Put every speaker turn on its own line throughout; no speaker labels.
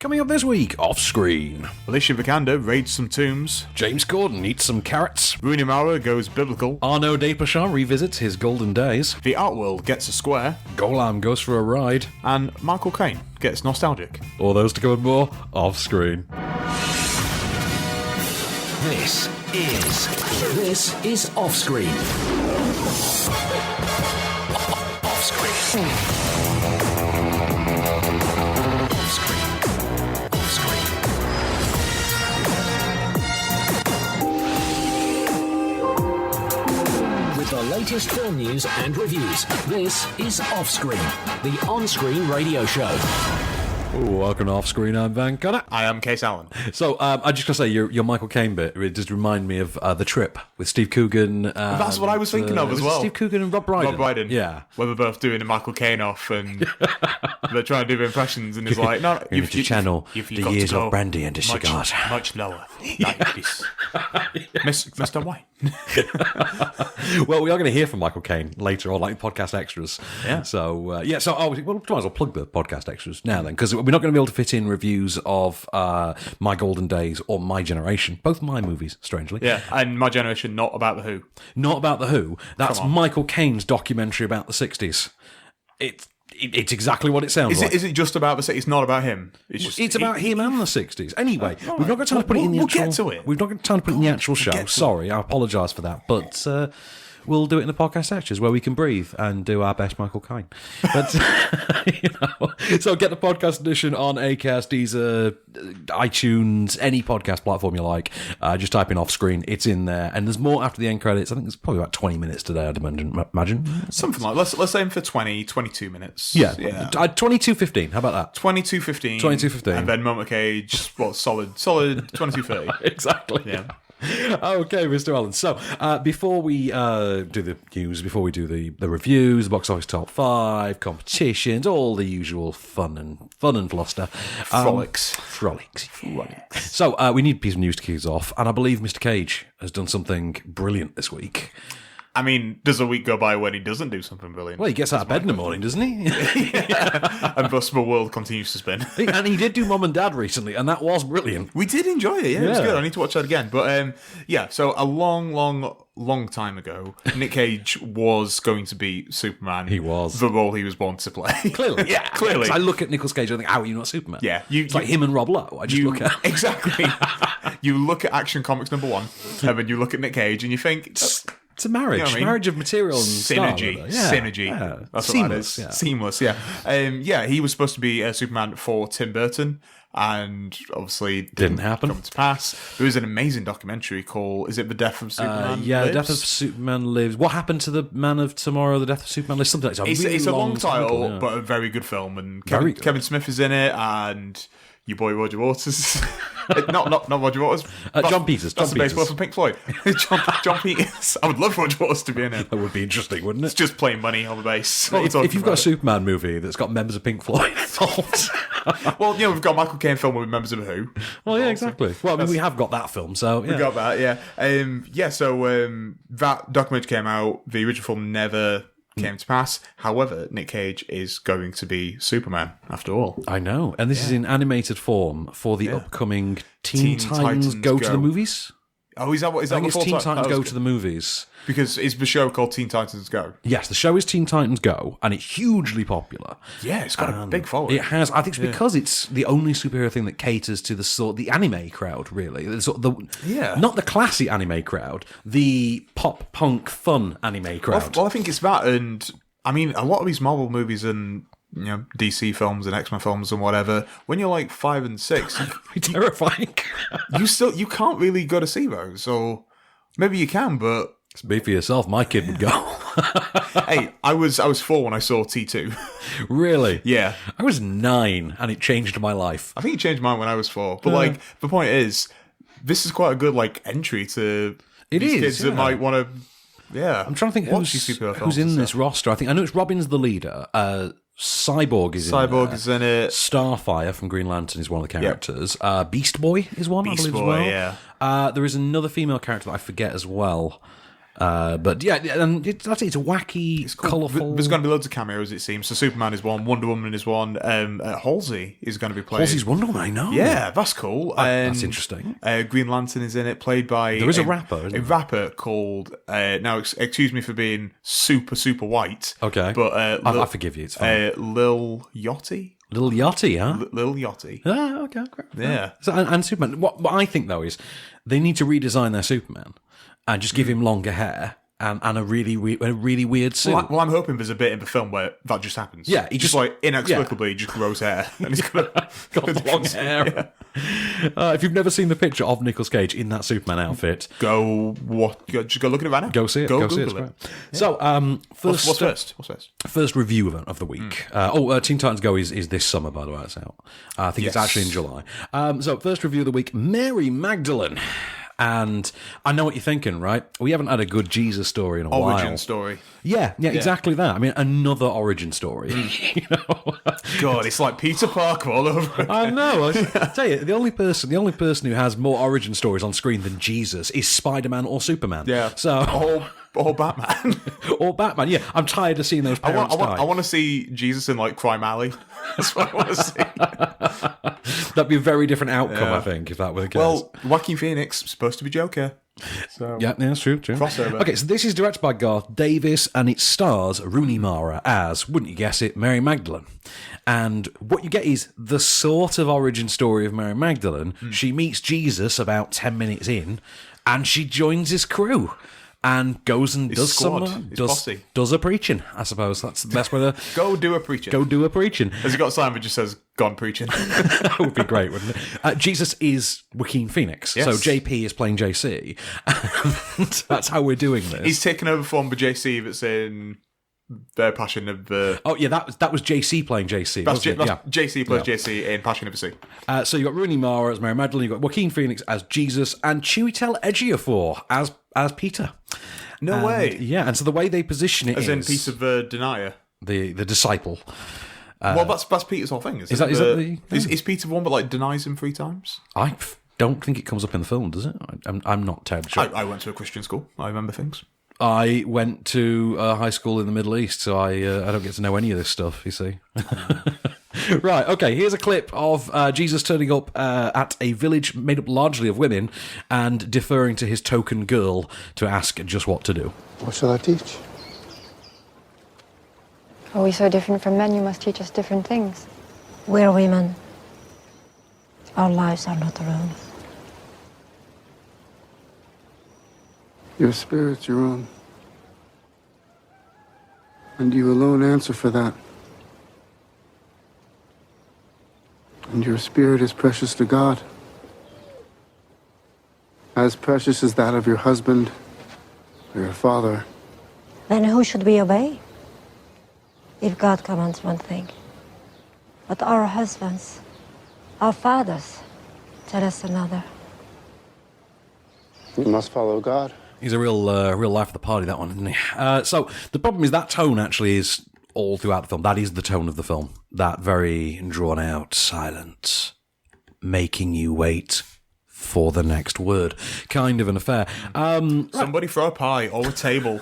Coming up this week, off-screen.
Alicia Vikander raids some tombs.
James Corden eats some carrots.
Rooney Mara goes biblical.
Arnaud Desplechin revisits his golden days.
The art world gets a square.
Gholam goes for a ride.
And Michael Caine gets nostalgic.
All those to come and more, off-screen.
This is Off-Screen. Off-Screen. With the latest film news and reviews, this is Off-Screen, the on-screen radio show.
Welcome to Off-Screen, I'm Van Connor.
I am Kase Allen.
So, I just got to say, your Michael Caine bit, it just remind me of The Trip with Steve Coogan.
That's what I was thinking of as well.
Steve Coogan and Rob Brydon.
Rob Brydon.
Yeah.
Where they're both doing a Michael Caine off and they're trying to do impressions and he's like, no,
you have to channel the years of brandy and a cigar.
Much lower. Like this. Mr. White.
Well, we are going to hear from Michael Caine later on, like podcast extras.
Yeah.
So, we might as well plug the podcast extras now then, because we're not going to be able to fit in reviews of My Golden Days or My Generation, both my movies, strangely.
Yeah, and My Generation, not about The Who.
Not about The Who. That's Michael Caine's documentary about the 60s. It's exactly what it sounds like.
Is it just about the? It's not about him.
It's about him and the 60s. Anyway, we've not got time to put it in the actual...
We'll get to it.
We've not got time to put it in the actual show. Sorry, I apologise for that. But we'll do it in the podcast extras where we can breathe and do our best Michael Caine. But, so get the podcast edition on Acast, Deezer, iTunes, any podcast platform you like. Just type in Off-Screen. It's in there. And there's more after the end credits. I think there's probably about 20 minutes today, I'd imagine.
Something like let's aim for 22 minutes.
Yeah. 22:15. How about that?
22:15.
22:15.
And then Moment Cage, solid 22:30.
Exactly.
Yeah.
Okay, Mr. Allen. So, before we do the news, before we do the reviews, the box office top 5, competitions, all the usual fun and fluster.
Frolics.
So, we need a piece of news to kick us off, and I believe Mr. Cage has done something brilliant this week.
I mean, does a week go by when he doesn't do something brilliant?
Well, he gets out of bed in the morning, doesn't he?
Yeah. And thus the world continues to spin.
And he did do Mum and Dad recently, and that was brilliant.
We did enjoy it, yeah. It was good. I need to watch that again. But, so a long time ago, Nick Cage was going to be Superman.
He was.
The role he was born to play.
Clearly.
Yeah, clearly.
I look at Nicolas Cage and I think, how are you not Superman?
Yeah.
It's like him and Rob Lowe. I just look at...
Exactly. You look at Action Comics #1, and then you look at Nick Cage and you think...
It's a marriage.
You know what I mean?
Marriage of material and
synergy.
Style,
Synergy.
Yeah.
That's
Seamless.
What that is. Seamless, yeah. He was supposed to be Superman for Tim Burton, and obviously
didn't happen.
Come to pass. There was an amazing documentary called, is it The Death of Superman Lives?
The Death of Superman Lives. What happened to the Man of Tomorrow, The Death of Superman Lives? Something like that.
It's a long title, but a very good film. And Kevin Smith is in it, and your boy Roger Waters. not Roger Waters.
John Peters.
That's the bass player from Pink Floyd. John Peters. I would love Roger Waters to be in it.
That would be interesting, wouldn't it?
It's just playing money on the bass.
Well, if you've got a Superman movie that's got members of Pink Floyd involved.
Well, we've got a Michael Caine film with members of Who.
Well, yeah, exactly. Well, I mean, we have got that film, so yeah.
We got that, yeah. So that documentary came out. The original film never came to pass. However, Nick Cage is going to be Superman after all.
I know. And this is in animated form for the upcoming Teen Titans Go to the Movies.
Oh, is that what? Is that
I think it's Teen Titans Go to the Movies.
Because is the show called Teen Titans Go?
Yes, the show is Teen Titans Go, and it's hugely popular.
Yeah, it's got a big following.
It has. I think it's because it's the only superhero thing that caters to the anime crowd, really. Not the classy anime crowd, the pop punk fun anime crowd.
Well, I think it's that, and I mean, a lot of these Marvel movies and DC films and X-Men films and whatever, when you're like 5 and 6,
it's terrifying.
you can't really go to see those, or maybe you can, but
speak for yourself. My kid would go.
Hey, I was 4 when I saw T2.
Really?
Yeah.
I was 9, and it changed my life.
I think it changed mine when I was 4. But the point is, this is quite a good entry to these kids that might want to. Yeah,
I'm trying to think who's in this roster. I know it's Robin's the leader. Cyborg is
in it.
Starfire from Green Lantern is one of the characters. Beast Boy is one, I believe, as well.
Yeah.
There is another female character that I forget as well. But yeah, and it's a wacky, colourful.
There's going to be loads of cameos, it seems. So Superman is one, Wonder Woman is one. Halsey is going to be played.
Halsey's Wonder Woman, I know.
Yeah, that's cool.
That's interesting.
Green Lantern is in it, played by
there is a rapper, isn't
a
there?
rapper called. Now, excuse me for being super white.
Okay,
but
I forgive you. It's fine.
Lil Yachty.
Little Yachty, huh?
Lil Yachty.
Ah, okay, great.
Yeah.
So, and Superman. What I think though is they need to redesign their Superman and just give him longer hair and a really weird suit.
Well, I'm hoping there's a bit in the film where that just happens.
Yeah, he
just like inexplicably just grows hair and he's
got long hair. Yeah. If you've never seen the picture of Nicolas Cage in that Superman outfit,
just go look at it right now.
Go see it.
Go
Google
it.
Yeah. So,
What's first?
First review of the week. Teen Titans Go is this summer, by the way. It's out. I think it's actually in July. So, first review of the week: Mary Magdalene. And I know what you're thinking, right? We haven't had a good Jesus story in a while.
Origin story.
Yeah, exactly that. I mean, another origin story. You know?
God, it's like Peter Parker all over again.
I know. I tell you, the only person who has more origin stories on screen than Jesus is Spider-Man or Superman.
Yeah.
So
or Batman.
Or Batman. Yeah, I'm tired of seeing those parents die.
I want to see Jesus in like Crime Alley. That's what I want to see.
That'd be a very different outcome, I think, if that were the case.
Well, Joaquin Phoenix supposed to be Joker. So
yeah, that's true.
Crossover.
Okay, so this is directed by Garth Davis, and it stars Rooney Mara as, wouldn't you guess it, Mary Magdalene. And what you get is the sort of origin story of Mary Magdalene. She meets Jesus about 10 minutes in, and she joins his crew. And goes and does a preaching, I suppose. That's the best way to...
Go do a preaching.
Has
he got a sign that just says, gone preaching?
That would be great, wouldn't it? Jesus is Joaquin Phoenix.
Yes.
So JP is playing JC. And that's how we're doing this.
He's taken over from the JC that's in... The Passion of the...
Oh, yeah, that was JC playing JC.
That's JC plays JC in Passion of the Sea.
So you've got Rooney Mara as Mary Magdalene, you've got Joaquin Phoenix as Jesus, and Chiwetel Ejiofor as Peter.
No way.
Yeah, and so the way they position it
as in Peter the Denier.
The disciple.
Well, that's Peter's whole thing, isn't
is that
Is Peter the one that like denies him 3 times?
I don't think it comes up in the film, does it? I'm not terribly sure.
I went to a Christian school. I remember things.
I went to a high school in the Middle East, so I don't get to know any of this stuff, you see. Right, okay, here's a clip of Jesus turning up at a village made up largely of women and deferring to his token girl to ask just what to do.
What shall I teach?
Are we so different from men? You must teach us different things.
We're women. Our lives are not our own.
Your spirit's your own. And you alone answer for that. And your spirit is precious to God. As precious as that of your husband or your father.
Then who should we obey? If God commands one thing, but our husbands, our fathers, tell us another.
You must follow God.
He's a real life of the party, that one, isn't he? So the problem is that tone actually is all throughout the film. That is the tone of the film. That very drawn-out silence, making you wait for the next word kind of an affair.
Somebody throw a pie or a table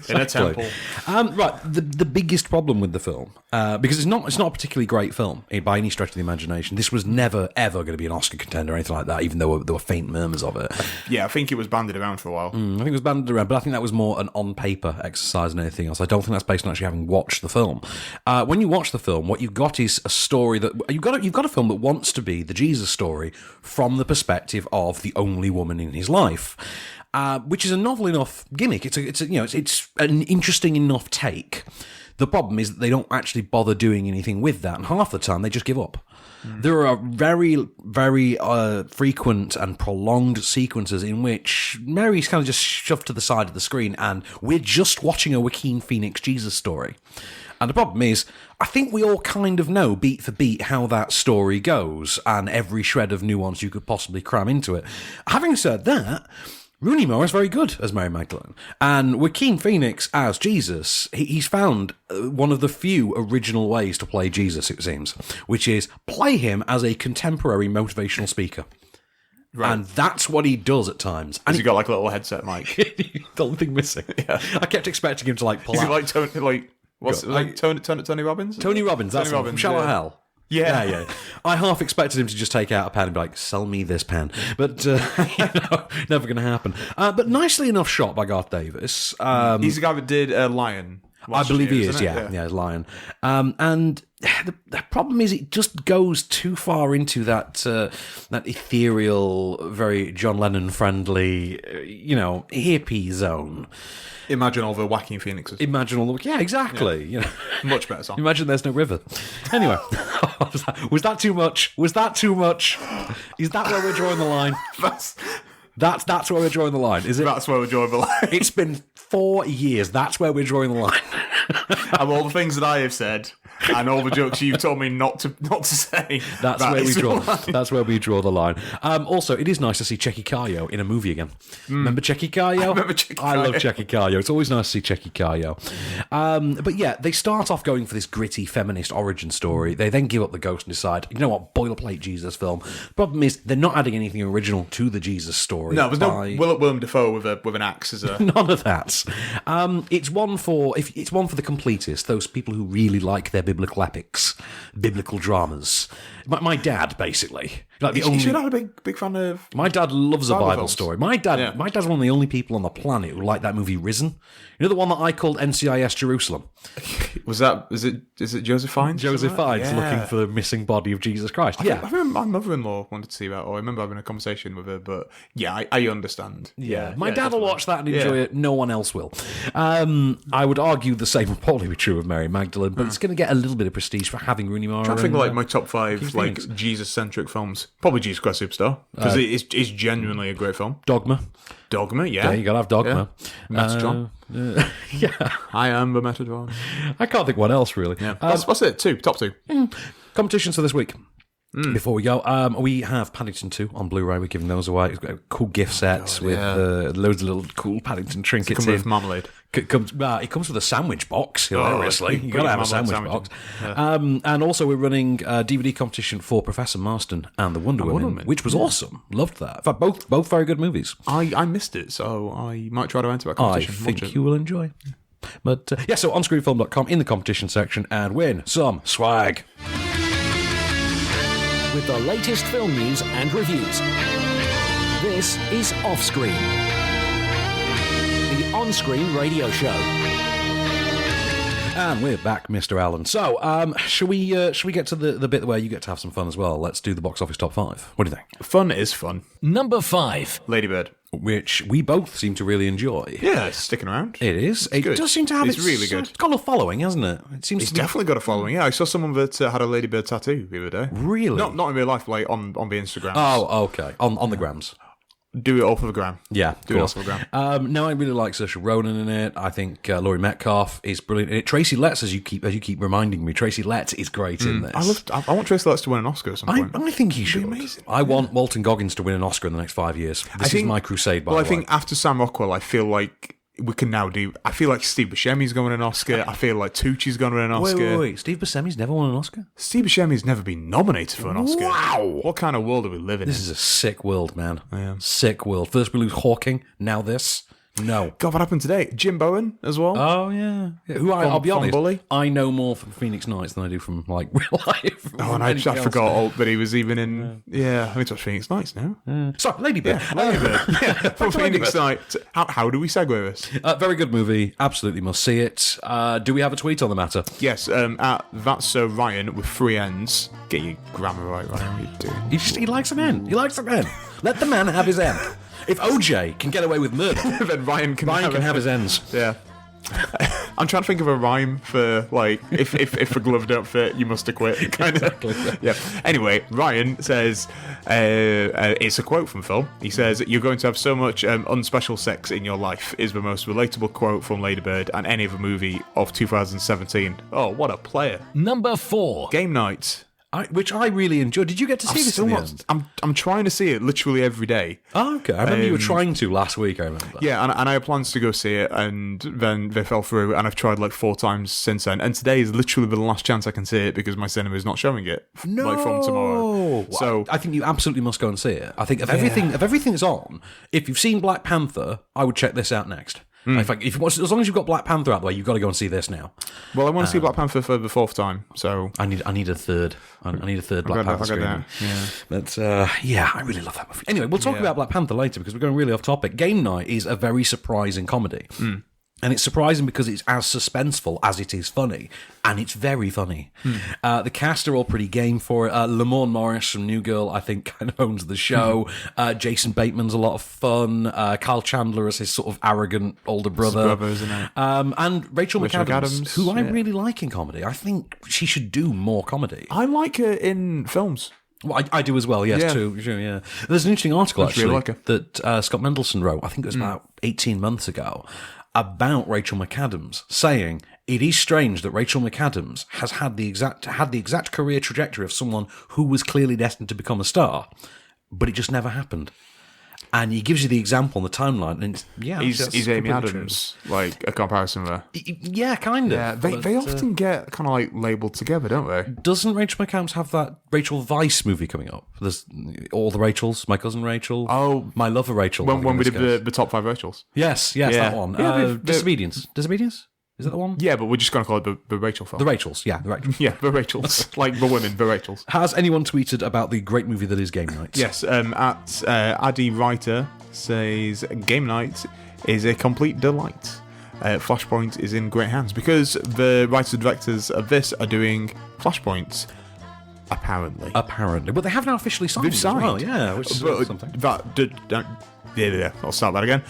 in a temple.
Right, the biggest problem with the film, because it's not a particularly great film by any stretch of the imagination. This was never ever going to be an Oscar contender or anything like that, even though there were faint murmurs of it.
Yeah, I think it was bandied around for a while.
I think it was bandied around, but I think that was more an on-paper exercise than anything else. I don't think that's based on actually having watched the film. When you watch the film, what you've got is a story that you've got a film that wants to be the Jesus story from the perspective of the only woman in his life, which is a novel enough gimmick. It's an interesting enough take. The problem is that they don't actually bother doing anything with that, and half the time they just give up. There are very, very frequent and prolonged sequences in which Mary's kind of just shoved to the side of the screen, and we're just watching a Joaquin Phoenix Jesus story. And the problem is, I think we all kind of know beat for beat how that story goes and every shred of nuance you could possibly cram into it. Having said that, Rooney Mara is very good as Mary Magdalene. And Joaquin Phoenix as Jesus, he's found one of the few original ways to play Jesus, it seems, which is play him as a contemporary motivational speaker.
Right.
And that's what he does at times. And
Has he got like a little headset mic?
the only thing missing.
Yeah.
I kept expecting him to like pull
Is he
out.
like Tony Robbins?
Tony Robbins, that's
Tony
him, from Shallow Hell.
Yeah.
I half expected him to just take out a pen and be like, sell me this pen. But, never going to happen. But nicely enough shot by Garth Davis.
He's the guy that did Lion.
I believe he is,
isn't it?
yeah, Lion. And the problem is it just goes too far into that ethereal, very John Lennon-friendly, hippie zone.
Imagine all the Joaquin Phoenixes.
Yeah, exactly.
Yeah. Much better song.
Imagine there's no river. Anyway, was that too much? Was that too much? Is that where we're drawing the line? That's where we're drawing the line, is it?
That's where we're drawing the line.
It's been 4 years. That's where we're drawing the line.
Of all the things that I have said and all the jokes you've told me not to say,
That's where we draw the line. Also, it is nice to see Checky Cayo in a movie again. Remember Checky Cayo?
I remember Checky Cayo.
I love Checky Cayo. It's always nice to see Checky Cayo. But yeah, they start off going for this gritty feminist origin story. They then give up the ghost and decide, you know what, boilerplate Jesus film. Problem is, they're not adding anything original to the Jesus story.
No, there's no Willem Dafoe with an axe as a...
None of that. It's one for the completists, those people who really like their biblical epics, biblical dramas. My dad, basically. Like
You're not a big fan of...
My dad loves a Bible
films.
story. My dad's one of the only people on the planet who like that movie Risen. You know the one that I called NCIS Jerusalem?
Is it Joseph Fiennes?
Joseph Fiennes looking for the missing body of Jesus Christ.
I remember my mother-in-law wanted to see that, or I remember having a conversation with her, but yeah, I understand.
My dad will watch that and enjoy it. No one else will. I would argue the same would probably be true of Mary Magdalene, but it's going to get a little bit of prestige for having Rooney Mara.
I'm trying to think of like my top 5 like Jesus-centric films. Probably Jesus Christ Superstar, because it's genuinely a great film.
Dogma,
yeah.
You got to have Dogma.
Yeah. Metatron.
Yeah.
I am the Metatron.
I can't think what else, really.
Yeah. What's it? Top 2.
Competitions for this week. Before we go, we have Paddington 2 on Blu-ray. We're giving those away. It's got a cool gift set with loads of little cool Paddington trinkets in.
With marmalade.
It comes with a sandwich box, hilariously. You've got to have a sandwich box.
Yeah.
And also we're running a DVD competition for Professor Marston and the Wonder Woman, which was awesome. Loved that. In fact, both very good movies.
I missed it, so I might try to enter that competition.
I think you will enjoy. But so onscreenfilm.com in the competition section and win some swag.
With the latest film news and reviews. This is Offscreen, the on-screen radio show.
And we're back, Mr. Allen. So, shall we get to the bit where you get to have some fun as well? Let's do the box office top 5. What do you think?
Fun is fun.
Number 5.
Lady Bird.
Which we both seem to really enjoy.
Yeah, it's sticking around.
It is. It
good.
does seem to have
It's really good.
It's got a following, hasn't it? It seems
It's
to be
definitely got a following. Yeah, I saw someone that had a Lady Bird tattoo the other day.
Really?
Not in real life, like on the Instagram.
Oh, okay. On the grams.
Do it all for the gram.
Yeah,
do it all for the gram.
No, I really like Saoirse Ronan in it. I think Laurie Metcalf is brilliant in it. Tracy Letts, as you keep reminding me, Tracy Letts is great in this.
I want Tracy Letts to win an Oscar at some point.
I think he should.
Amazing.
I want Walton Goggins to win an Oscar in the next 5 years. This is my crusade, by the way.
I think after Sam Rockwell, I feel like we can now do... I feel like Steve Buscemi's going to win an Oscar. I feel like Tucci's going to win an Oscar.
Wait. Steve Buscemi's never won an Oscar?
Steve Buscemi's never been nominated for an Oscar.
Wow!
What kind of world are we living in?
This is a sick world, man.
Yeah.
Sick world. First we lose Hawking, now this. No.
God, what happened today? Jim Bowen as well?
Oh, yeah. Who I'll be honest,
Bully?
I know more from Phoenix Nights than I do from, like, real life.
Oh, and I forgot that he was even in... Yeah, I need to watch Phoenix Nights now.
So, Lady Bird.
Yeah, Lady Bird. Yeah, from Phoenix Nights. How do we segue this?
Very good movie. Absolutely must see it. Do we have a tweet on the matter?
Yes, at That's So Ryan with 3 N's. Get your grammar right, Ryan. What are you doing?
He likes an N. He likes an N. Let the man have his N. If OJ can get away with murder,
then Ryan can
have his ends.
Yeah. I'm trying to think of a rhyme for, like, if the glove don't fit, you must have quit. Kind of.
Exactly.
Yeah. Anyway, Ryan says, it's a quote from Phil. He says, "You're going to have so much unspecial sex in your life," is the most relatable quote from Lady Bird and any other movie of 2017. Oh, what a player.
Number 4.
Game Night.
which I really enjoyed. Did you get to see this in the end?
I'm trying to see it literally every day.
Oh, okay. I remember you were trying to last week, I remember.
Yeah, and I had plans to go see it, and then they fell through, and I've tried like 4 times since then. And today is literally the last chance I can see it because my cinema is not showing it.
No.
Like from tomorrow.
So I think you absolutely must go and see it. I think of everything that's on, if you've seen Black Panther, I would check this out next. In fact, if you watch, as long as you've got Black Panther out the way, you've got to go and see this now.
Well, I want to see Black Panther for the 4th time, so
I need a third. I need a third Black Panther screening.
Yeah.
But I really love that movie. Anyway, we'll talk about Black Panther later because we're going really off topic. Game Night is a very surprising comedy. And it's surprising because it's as suspenseful as it is funny. And it's very funny. The cast are all pretty game for it. Lamorne Morris from New Girl, I think, kind of owns the show. Jason Bateman's a lot of fun. Kyle Chandler as his sort of arrogant older brother.
His brother, isn't it?
And Rachel McAdams, who I really like in comedy. I think she should do more comedy.
I like her in films.
Well, I do as well, yes, too. Yeah. There's an interesting article, actually,
really like her.
that Scott Mendelsohn wrote, I think it was about 18 months ago, about Rachel McAdams, saying it is strange that Rachel McAdams has had the exact career trajectory of someone who was clearly destined to become a star, but it just never happened. And he gives you the example on the timeline, and
he's Amy Adams, like a comparison there.
Yeah, kind of.
Yeah, they often get kind of like labelled together, don't they?
Doesn't Rachel McAdams have that Rachel Weisz movie coming up? There's all the Rachels, My Cousin Rachel,
my
lover Rachel.
When we did the top 5 Rachels.
Yes, that one. Disobedience. Is that the one?
Yeah, but we're just going to call it the Rachel film.
The Rachels, yeah, the Rachels.
Yeah, the Rachels. Like the women, the Rachels.
Has anyone tweeted about the great movie that is Game Night?
Yes, at Addy Writer says Game Night is a complete delight. Flashpoint is in great hands because the writers and directors of this are doing Flashpoint. Apparently,
but they have now officially signed.
They've signed,
as well, yeah, which is something.
Yeah, I'll start that again.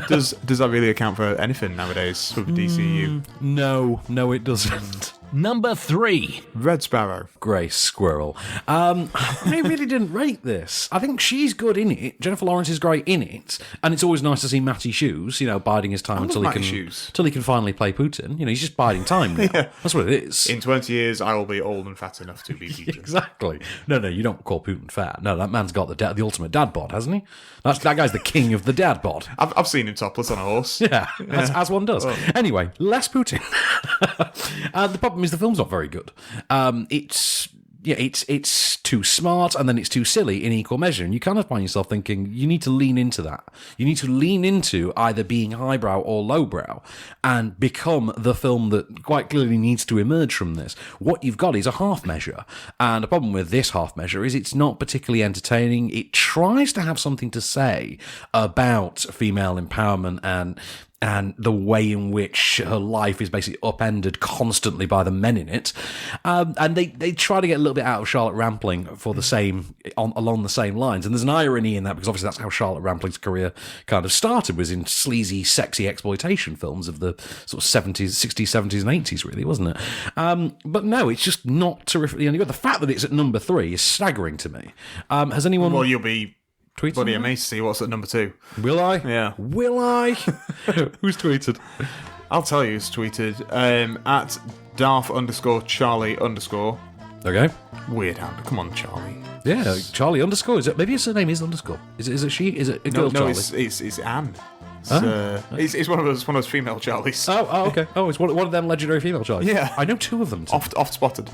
Does that really account for anything nowadays with the DCU?
No, it doesn't.
Number 3.
Red Sparrow.
Grey Squirrel. I really didn't rate this. I think she's good in it. Jennifer Lawrence is great in it. And it's always nice to see Matty Shoes, biding his time until he can finally play Putin. He's just biding time now. Yeah. That's what it is.
In 20 years, I will be old and fat enough to be Putin.
Exactly. No, you don't call Putin fat. No, that man's got the ultimate dad bod, hasn't he? That guy's the king of the dad bod.
I've seen him topless on a horse.
Yeah. As one does. Oh. Anyway, less Putin. The problem is the film's not very good. It's too smart and then it's too silly in equal measure. And you kind of find yourself thinking, you need to lean into that. You need to lean into either being highbrow or lowbrow and become the film that quite clearly needs to emerge from this. What you've got is a half measure. And the problem with this half measure is it's not particularly entertaining. It tries to have something to say about female empowerment and the way in which her life is basically upended constantly by the men in it. And they try to get a little bit out of Charlotte Rampling for the same, along the same lines. And there's an irony in that because obviously that's how Charlotte Rampling's career kind of started, was in sleazy, sexy exploitation films of the sort of 60s, 70s and 80s, really, wasn't it? But no, it's just not terrifically any good. The fact that it's at number 3 is staggering to me. Has anyone...
Well, you'll be...
Tweets
Bloody amazed to see what's at number 2.
Will I?
Yeah.
Will I? Who's tweeted?
I'll tell you who's tweeted. At Darth_Charlie_.
Okay.
Weird handle. Come on, Charlie.
Yeah, Charlie underscore. Is it? Maybe his surname is underscore. Is it she? Is it a girl?
No,
Charlie?
it's Anne. It's one of those female Charlies.
Oh, okay. Oh, it's one of them legendary female Charlies.
Yeah,
I know 2 of them.
Oft spotted.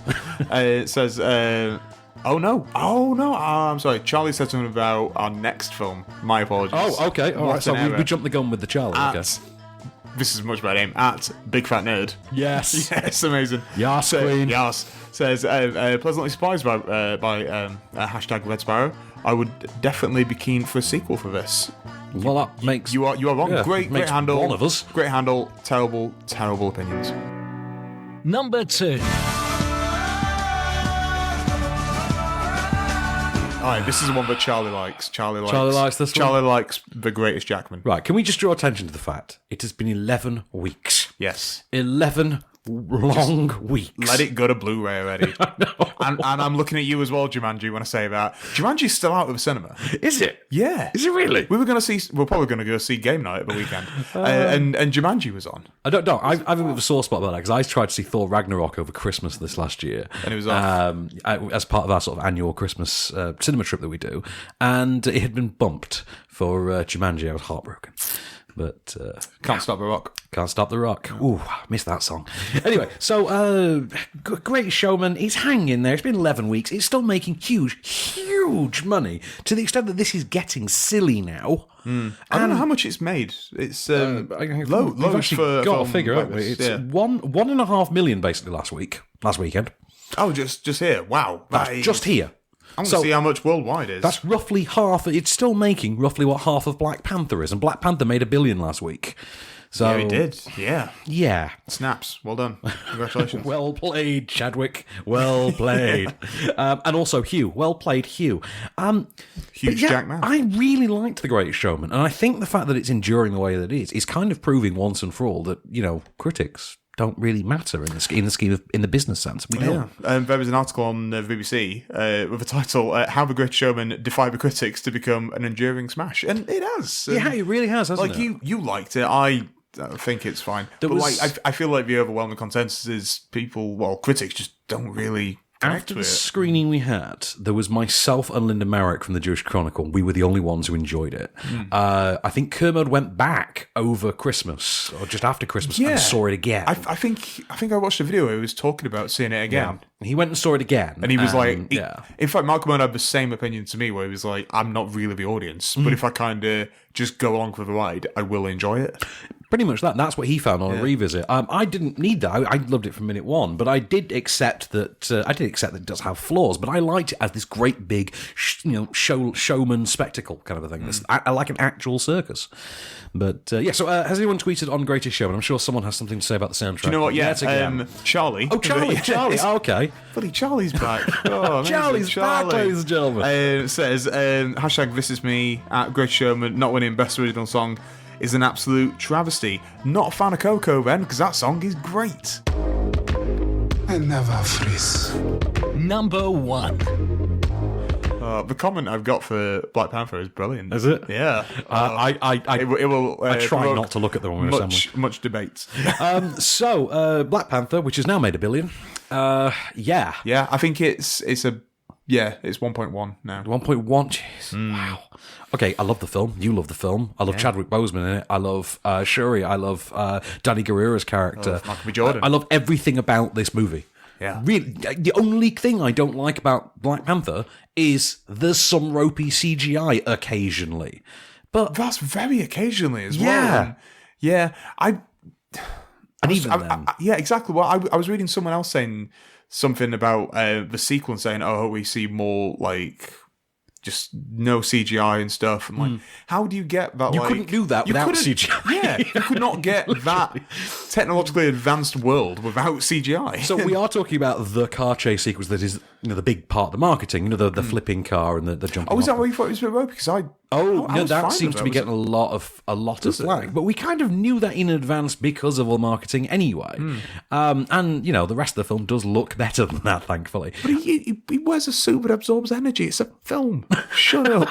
It says. Oh no! I'm sorry. Charlie said something about our next film. My apologies.
Oh, okay. All right. So we jumped the gun with the Charlie. Okay.
This is a much better name. At Big Fat Nerd.
Yes.
Yes. Amazing.
Yas, Queen.
Yas says pleasantly surprised by hashtag Red Sparrow. I would definitely be keen for a sequel for this.
Well, that makes
you are wrong.
Yeah,
great handle.
One of us.
Great handle. Terrible opinions.
Number 2.
Alright, this is the one that Charlie likes. Charlie
likes this one?
Charlie likes The Greatest Jackman.
Right, can we just draw attention to the fact it has been 11 weeks?
Yes.
11 long weeks.
Let it go to Blu-ray already. And I'm looking at you as well, Jumanji, when I say that. Jumanji's still out of the cinema.
Is it?
Yeah.
Is it really?
We're probably going to go see Game Night at the weekend. And Jumanji was on.
I don't know. I've a bit of a sore spot about that because I tried to see Thor Ragnarok over Christmas this last year.
And it was off.
As part of our sort of annual Christmas cinema trip that we do. And it had been bumped for Jumanji. I was heartbroken. But
Can't Stop the Rock.
Can't Stop the Rock. Ooh, I missed that song. Anyway, so Great Showman, it's hanging there. It's been 11 weeks. It's still making huge money to the extent that this is getting silly now.
I don't know how much it's made. It's
We've actually got a figure, haven't we? It's $1.5 million basically last weekend.
Oh, just here. Wow.
That's just here.
I want to see how much worldwide is.
That's roughly half. It's still making roughly what half of Black Panther is, and Black Panther made $1 billion last week. So
yeah, it did. Yeah.
Yeah.
Snaps. Well done. Congratulations.
Well played, Chadwick. Well played. And also Hugh. Well played, Hugh.
Huge Jack Man.
I really liked The Great Showman, and I think the fact that it's enduring the way that it is kind of proving once and for all that, critics don't really matter in the business sense. We don't.
There was an article on the BBC with the title "How the Great Showman Defied the Critics to Become an Enduring Smash," and it has.
Yeah, it really has, hasn't it?
You liked it. I think it's fine. I feel like the overwhelming consensus is critics just don't really.
After the screening we had, there was myself and Linda Merrick from the Jewish Chronicle. We were the only ones who enjoyed it. I think Kermode went back over Christmas, or just after Christmas, and saw it again.
I think I watched a video where he was talking about seeing it again.
Yeah. He went and saw it again.
And he was in fact, Mark Kermode had the same opinion to me, where he was like, I'm not really the audience, but if I kind of just go along for the ride, I will enjoy it.
Pretty much that. That's what he found on a revisit. I didn't need that. I loved it from minute one, but I did accept that. It does have flaws, but I liked it as this great big, showman spectacle kind of a thing. I like an actual circus. But so has anyone tweeted on Greatest Showman? I'm sure someone has something to say about the soundtrack.
Do you know what? Yeah, Charlie.
Oh, Charlie. Oh, okay.
Bloody Charlie's back. Oh,
Charlie's back, ladies and gentlemen.
Says hashtag This Is Me at Greatest Showman not winning Best Original Song is an absolute travesty. Not a fan of Coco then, because that song is great.
I never freeze.
Number 1.
The comment I've got for Black Panther is brilliant.
Is it?
Yeah.
I try not to look at the one we're assembling.
Much debate.
So Black Panther, which has now made $1 billion. Yeah,
I think it's 1.1 now.
1.1. Jeez. Wow. Okay, I love the film. You love the film. I love Chadwick Boseman in it. I love Shuri. I love Danny Guerrero's character.
Michael B. Jordan.
I love everything about this movie.
Yeah.
Really, the only thing I don't like about Black Panther is there's some ropey CGI occasionally. But
that's very occasionally as well.
Yeah.
Exactly. Well, I was reading someone else saying something about the sequel and saying, we see more like just no CGI and stuff. And like, how do you get that?
You couldn't do that without CGI.
Yeah, you could not get that technologically advanced world without CGI.
So we are talking about the car chase sequence that is the big part of the marketing. The flipping car and the jumping.
Oh, is that what you thought it was a bit ropey? Because
that seems to be getting a lot of flack. But we kind of knew that in advance because of all marketing anyway. And the rest of the film does look better than that, thankfully.
But he wears a suit that absorbs energy. It's a film. Shut up.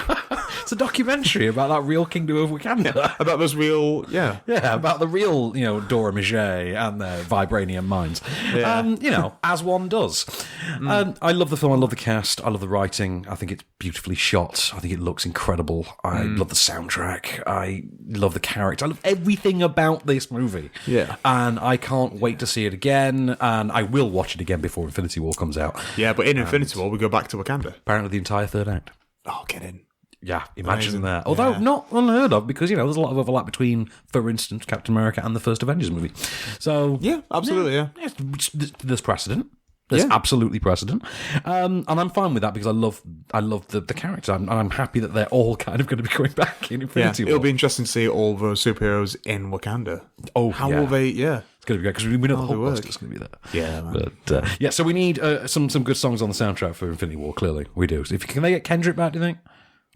It's a documentary about that real kingdom of Wakanda.
Yeah, about those real,
about the real, Dora Milaje and their vibranium minds.
Yeah.
As one does. I love the film. I love the cast. I love the writing. I think it's beautifully shot. I think it looks incredible. I love the soundtrack. I love the character. I love everything about this movie.
Yeah.
And I can't wait to see it again. And I will watch it again before Infinity War comes out.
Yeah, but in Infinity War, we go back to Wakanda.
Apparently the entire third act.
Oh, get in.
Yeah, imagine
Amazing.
that. Although not unheard of, because there's a lot of overlap between, for instance, Captain America and the first Avengers movie. So
yeah, absolutely, yeah.
There's precedent. There's absolutely precedent, and I'm fine with that because I love the character, and I'm happy that they're all kind of going to be going back in Infinity War.
It'll be interesting to see all those superheroes in Wakanda. Oh, how will they? Yeah.
It's going to be great because we know the Hulkbuster's going to be there.
Yeah, man.
But so we need some good songs on the soundtrack for Infinity War. Clearly, we do. So can they get Kendrick back? Do you think?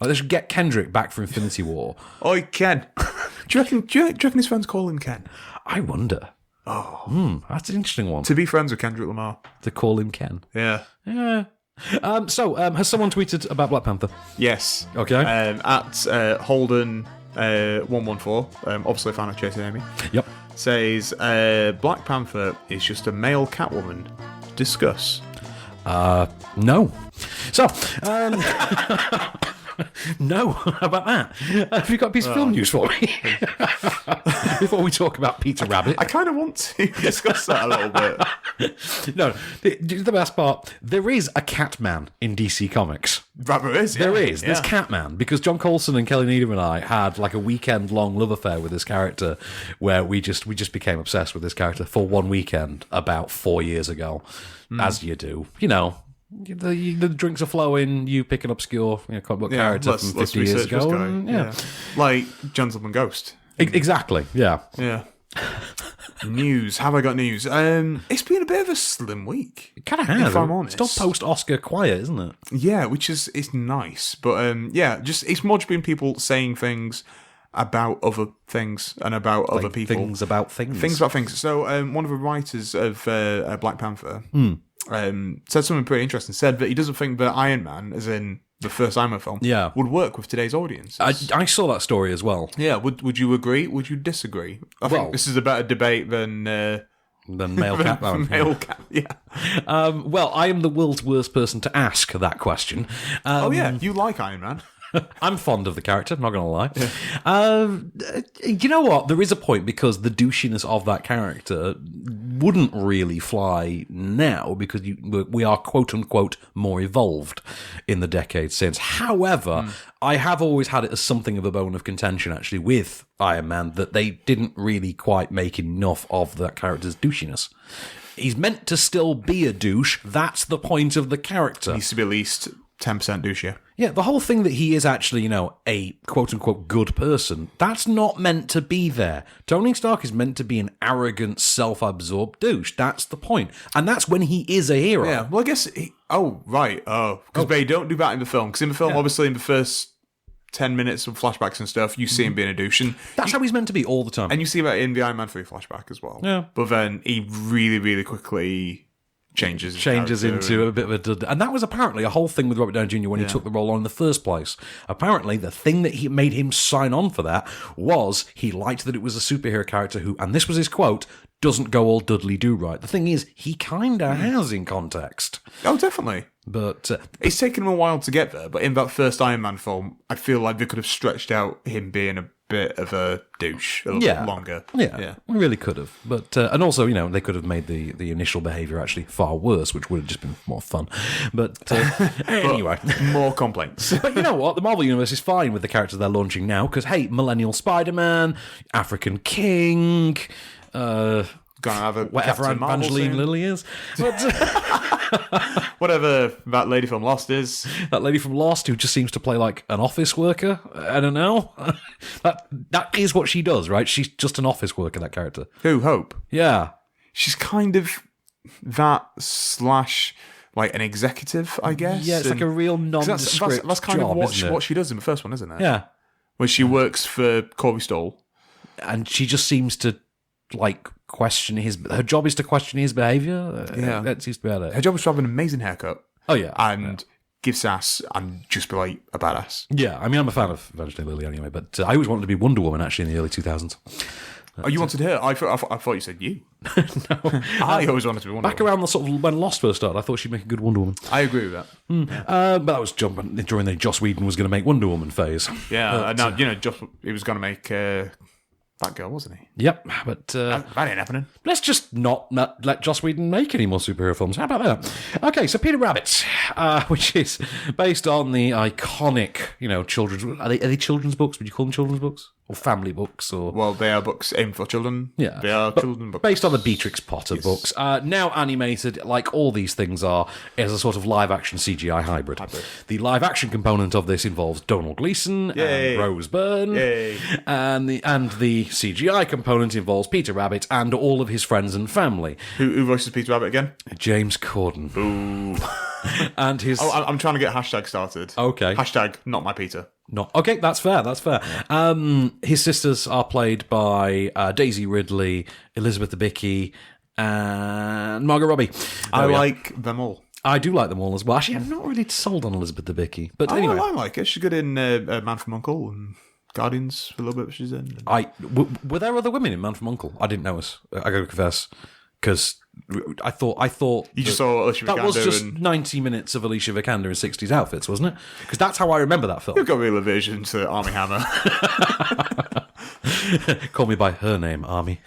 They should get Kendrick back for Infinity War.
Oi, Ken. Do you reckon his fans call him Ken?
I wonder. That's an interesting one.
To be friends with Kendrick Lamar.
To call him Ken.
Yeah.
Yeah. Has someone tweeted about Black Panther?
Yes.
Okay.
At Holden 114, obviously a fan of Chasing Amy.
Yep.
Says Black Panther is just a male Catwoman. Discuss.
No. So, no. How about that? Have you got a piece of film news for me? Before we talk about Peter Rabbit.
I kind of want to discuss that a little bit.
No, the best part, there is a Catman in DC Comics.
There is, yeah.
There is. There's Catman, because John Coulson and Kelly Needham and I had like a weekend-long love affair with this character, where we just became obsessed with this character for one weekend about 4 years ago, as you do. You know, the drinks are flowing, you pick an obscure comic book character from 50 years ago. And,
Like Gentleman Ghost.
Exactly, yeah.
Yeah. News. Have I got news? It's been a bit of a slim week.
It kind of has.
If I'm honest.
It's still post-Oscar quiet, isn't it?
Yeah, which is it's nice. But it's more just been people saying things about other things and about other people.
Things about things.
Things about things. So one of the writers of Black Panther said something pretty interesting. Said that he doesn't think that Iron Man, as in the first Iron Man film, would work with today's audience.
I saw that story as well.
Yeah, would you agree? Would you disagree? I think this is a better debate than
male Catman.
Male cat, yeah.
Well, I am the world's worst person to ask that question.
You like Iron Man.
I'm fond of the character, not going to lie. Yeah. You know what? There is a point, because the douchiness of that character wouldn't really fly now, because we are quote-unquote more evolved in the decades since. However, I have always had it as something of a bone of contention, actually, with Iron Man, that they didn't really quite make enough of that character's douchiness. He's meant to still be a douche. That's the point of the character.
He needs to be at least 10% douche.
Yeah, the whole thing that he is actually, a quote-unquote good person, that's not meant to be there. Tony Stark is meant to be an arrogant, self-absorbed douche. That's the point. And that's when he is a hero.
Yeah, well, I guess... Because they don't do that in the film. Because in the film, obviously, in the first 10 minutes of flashbacks and stuff, you see him being a douche. And
that's how he's meant to be all the time.
And you see that in the Iron Man 3 flashback as well.
Yeah.
But then he really, really quickly... changes
into a bit of a... And that was apparently a whole thing with Robert Downey Jr. when he took the role on in the first place. Apparently, the thing that he made him sign on for that was he liked that it was a superhero character who, and this was his quote, doesn't go all Dudley Do-Right. The thing is, he kind of has in context.
Oh, definitely.
But
it's taken him a while to get there, but in that first Iron Man film, I feel like they could have stretched out him being a bit of a douche a little bit longer.
Yeah, we really could have. But and also, they could have made the initial behaviour actually far worse, which would have just been more fun. But anyway.
More complaints.
But you know what? The Marvel Universe is fine with the characters they're launching now, because, hey, Millennial Spider-Man, African King...
Gonna have a
whatever
Captain Marvel
Evangeline
soon.
Lilly is. But,
whatever that lady from Lost is.
That lady from Lost who just seems to play like an office worker. I don't know. That is what she does, right? She's just an office worker, that character.
Who, Hope?
Yeah.
She's kind of that / like an executive, I guess.
Yeah, it's like a real nondescript
that's kind
job,
of what she does in the first one, isn't it?
Yeah.
Where she works for Corey Stoll.
And she just seems to, question her job is to question his behaviour.
Yeah.
That seems to be it.
Her job is to have an amazing haircut.
Oh, yeah.
And give sass and just be like a badass.
Yeah, I mean, I'm a fan of Evangeline Lilly anyway, but I always wanted to be Wonder Woman, actually, in the early 2000s.
Oh, you wanted her? I thought you said you.
No.
I always wanted to be Wonder
Back
Woman.
around the sort of when Lost first started, I thought she'd make a good Wonder Woman.
I agree with that.
But that was during the Joss Whedon was going to make Wonder Woman phase.
Yeah, he was going to make Batgirl, wasn't he?
Yep, but
that ain't happening.
let's just not let Joss Whedon make any more superhero films. How about that? Okay, so Peter Rabbit, which is based on the iconic, children's... Are they children's books? Would you call them children's books? Or family books? Or
Well, they are books aimed for children.
Yeah.
They are
But
children books.
based on the Beatrix Potter books. Now animated, like all these things are, as a sort of live-action CGI hybrid. The live-action component of this involves Donald Gleeson
Yay.
and Rose Byrne.
Yay.
And the CGI component involves Peter Rabbit and all of his friends and family.
Who voices Peter Rabbit again?
James Corden.
Ooh.
And his...
Oh, I'm trying to get hashtag started.
Okay.
Hashtag not my Peter.
Not okay. That's fair. His sisters are played by Daisy Ridley, Elizabeth Debicki, and Margot Robbie.
I like them all.
I do like them all as well. Actually, I'm not really sold on Elizabeth Debicki, but anyway,
I like her. She's good in Man from U.N.C.L.E. and Guardians for a little bit. She's in.
Were there other women in Man from U.N.C.L.E.? I didn't notice. I got to confess, because I thought
you just saw Alicia Vikander.
That was just 90 minutes of Alicia Vikander in 60s outfits, wasn't it? Because that's how I remember that film.
You've got real aversion to Armie Hammer.
Call me by her name, Army.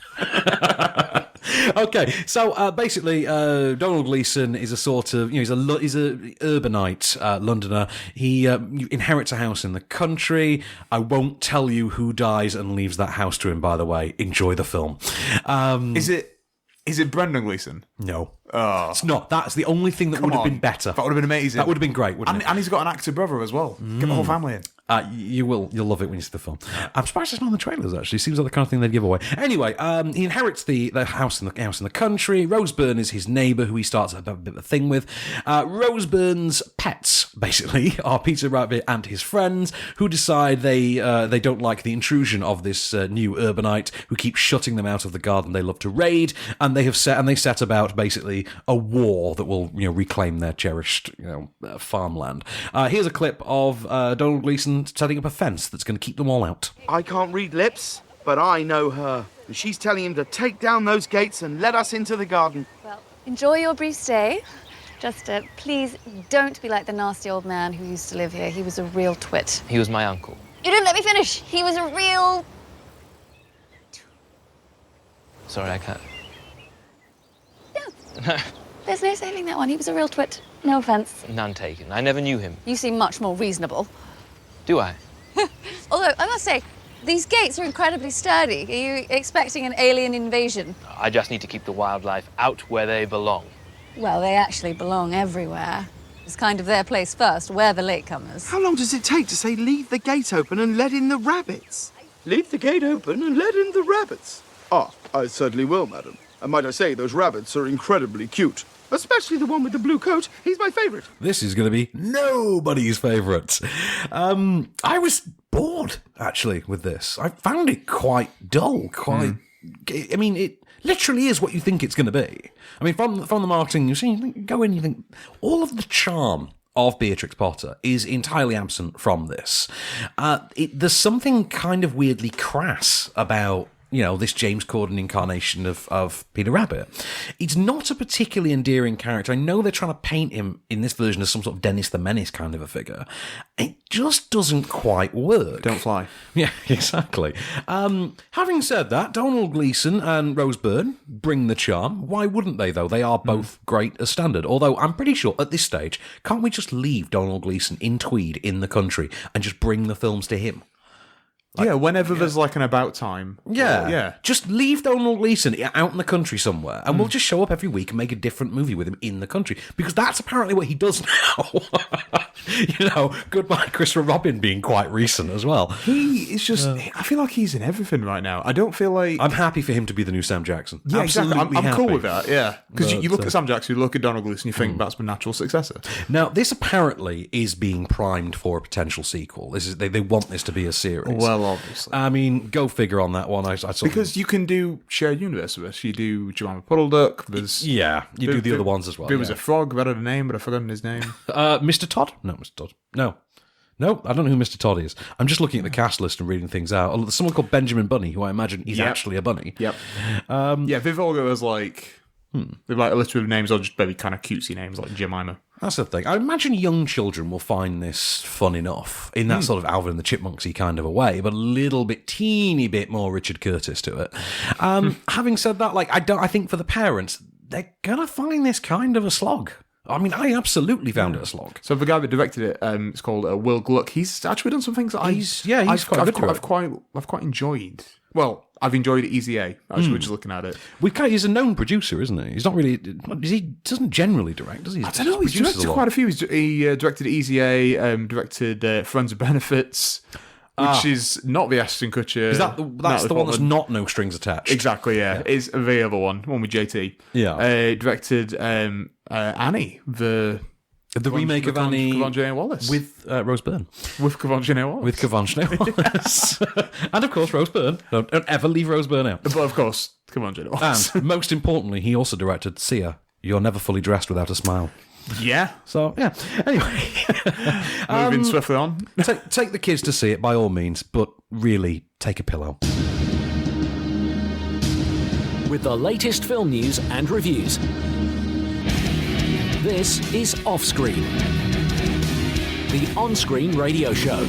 Okay, so basically, Donald Gleeson is a sort of, he's a urbanite Londoner. He inherits a house in the country. I won't tell you who dies and leaves that house to him, by the way. Enjoy the film.
Is it Brendan Gleeson?
No.
Oh.
It's not. That's the only thing that would have been better.
That would have been amazing.
That would have been great, wouldn't it?
And he's got an actor brother as well. Get the whole family in.
You will. You'll love it when you see the film. I'm surprised it's not in the trailers, actually. Seems like the kind of thing they'd give away. Anyway, he inherits the house in the country. Rose Byrne is his neighbour, who he starts a bit of a thing with. Rose Byrne's pets, basically, are Peter Rabbit and his friends, who decide they don't like the intrusion of this new urbanite who keeps shutting them out of the garden they love to raid, and they set about basically a war that will reclaim their cherished farmland. Here's a clip of Donald Gleeson setting up a fence that's going to keep them all out.
I can't read lips, but I know her. And she's telling him to take down those gates and let us into the garden.
Well, enjoy your brief stay. Just please don't be like the nasty old man who used to live here. He was a real twit.
He was my uncle.
You didn't let me finish. He was a real...
Sorry, I can't.
No. There's no saving that one. He was a real twit. No offence.
None taken. I never knew him.
You seem much more reasonable.
Do I?
Although, I must say, these gates are incredibly sturdy. Are you expecting an alien invasion?
I just need to keep the wildlife out where they belong.
Well, they actually belong everywhere. It's kind of their place first. We're the latecomers.
How long does it take to say leave the gate open and let in the rabbits? Leave the gate open and let in the rabbits. Ah, I certainly will, madam. And might I say, those rabbits are incredibly cute. Especially the one with the blue coat. He's my favourite.
This is going to be nobody's favourite. I was bored, actually, with this. I found it quite dull, I mean, it literally is what you think it's going to be. I mean, from the marketing, you go in, you think, all of the charm of Beatrix Potter is entirely absent from this. There's something kind of weirdly crass about this James Corden incarnation of Peter Rabbit. It's not a particularly endearing character. I know they're trying to paint him in this version as some sort of Dennis the Menace kind of a figure. It just doesn't quite work.
Don't fly.
Yeah, exactly. Having said that, Donald Gleeson and Rose Byrne bring the charm. Why wouldn't they, though? They are both great as standard. Although I'm pretty sure at this stage, can't we just leave Donald Gleeson in tweed in the country and just bring the films to him?
Whenever there's an about time.
Yeah. Just leave Donald Gleeson out in the country somewhere, and we'll just show up every week and make a different movie with him in the country, because that's apparently what he does now. Goodbye Christopher Robin being quite recent as well.
He is just... I feel like he's in everything right now. I don't feel like...
I'm happy for him to be the new Sam Jackson.
Yeah,
absolutely.
Exactly. I'm cool with that, yeah. Because you look at Sam Jackson, you look at Donald Gleeson, you think that's the natural successor.
Now, this apparently is being primed for a potential sequel. They want this to be a series.
Well, obviously.
I mean, go figure on that one.
Because you can do shared universe with us. You do Jemima Puddle Duck.
You do the other ones as well.
There was a frog, I had a name, but I've forgotten his name.
Mr. Todd? No, Mr. Todd. No, I don't know who Mr. Todd is. I'm just looking at the cast list and reading things out. There's someone called Benjamin Bunny, who I imagine is actually a bunny.
Yep. Viv Olga was they're like alliterative names or just very kind of cutesy names like Jemima.
That's the thing. I imagine young children will find this fun enough in that sort of Alvin and the Chipmunksy kind of a way, but a teeny bit more Richard Curtis to it. Having said that, I think for the parents, they're gonna find this kind of a slog. I mean, I absolutely found it a slog.
So the guy that directed it, it's called Will Gluck. He's actually done some things that I've quite enjoyed. Well, I've enjoyed Easy A. Actually, we're just looking at it.
He's a known producer, isn't he? He's not really. He doesn't generally direct, does he?
I don't know. He's directed quite a few. He directed Easy A. Directed Friends of Benefits, which is not the Ashton Kutcher.
Is that's the one that's not No Strings Attached?
Exactly. Yeah. Is the other one with JT.
Yeah.
Directed Annie, the
The remake of Annie
Kevon Wallace.
with Rose Byrne.
With Kevon Wallace.
With Kevon Wallace. And of course, Rose Byrne. Don't ever leave Rose Byrne out.
But of course, Kevon Wallace.
And most importantly, he also directed Sia, You're Never Fully Dressed Without a Smile.
Yeah.
So, yeah. Anyway.
Moving swiftly on.
Take the kids to see it, by all means, but really, take a pillow.
With the latest film news and reviews. This is Offscreen, the on-screen radio show.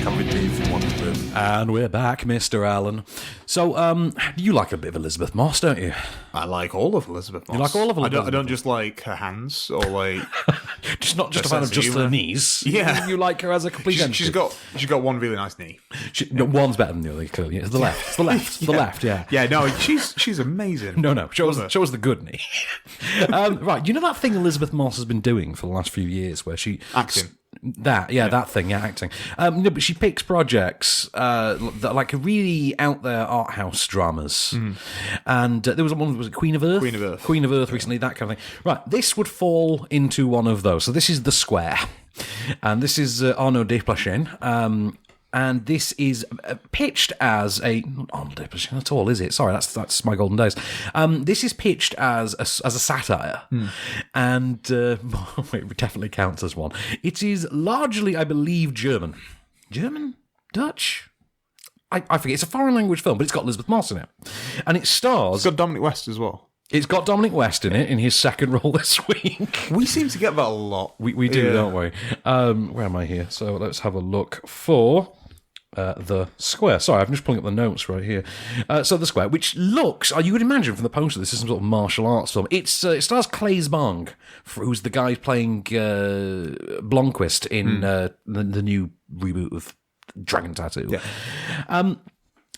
Come with me if you want to.
And we're back, Mr. Allen. So, you like a bit of Elizabeth Moss, don't you?
I like all of Elizabeth Moss.
You like all of Elizabeth
I don't just like her hands or like...
just not just a fan of just her knees.
Yeah.
You like her as a complete entity.
She's got one really nice knee.
One's better than the other, clearly. It's the left. It's the left. The left, yeah.
Yeah, no, she's amazing.
No. Show us the good knee. Right, you know that thing Elizabeth Moss has been doing for the last few years where she...
Acting.
That thing, acting. No, but she picks projects that are like really out there art house dramas. And there was one, was it Queen of Earth? Queen of Earth recently, that kind of thing. Right, this would fall into one of those. So this is The Square. And this is Arnaud Desplechin. And this is pitched as not Arnaud Desplechin at all, is it? Sorry, that's my golden days. This is pitched as a satire, and it definitely counts as one. It is largely, I believe, German, Dutch. I forget. It's a foreign language film, but it's got Elizabeth Moss in it, and it stars.
It's got Dominic West as well.
It's got Dominic West in it in his second role this week.
We seem to get that a lot.
We do, don't we? Where am I here? So let's have a look for. The Square. Sorry, I'm just pulling up the notes right here. So The Square, which looks, you would imagine from the poster, this is some sort of martial arts film. It stars Claes Bang, who's the guy playing Blomqvist in the new reboot of Dragon Tattoo. Yeah.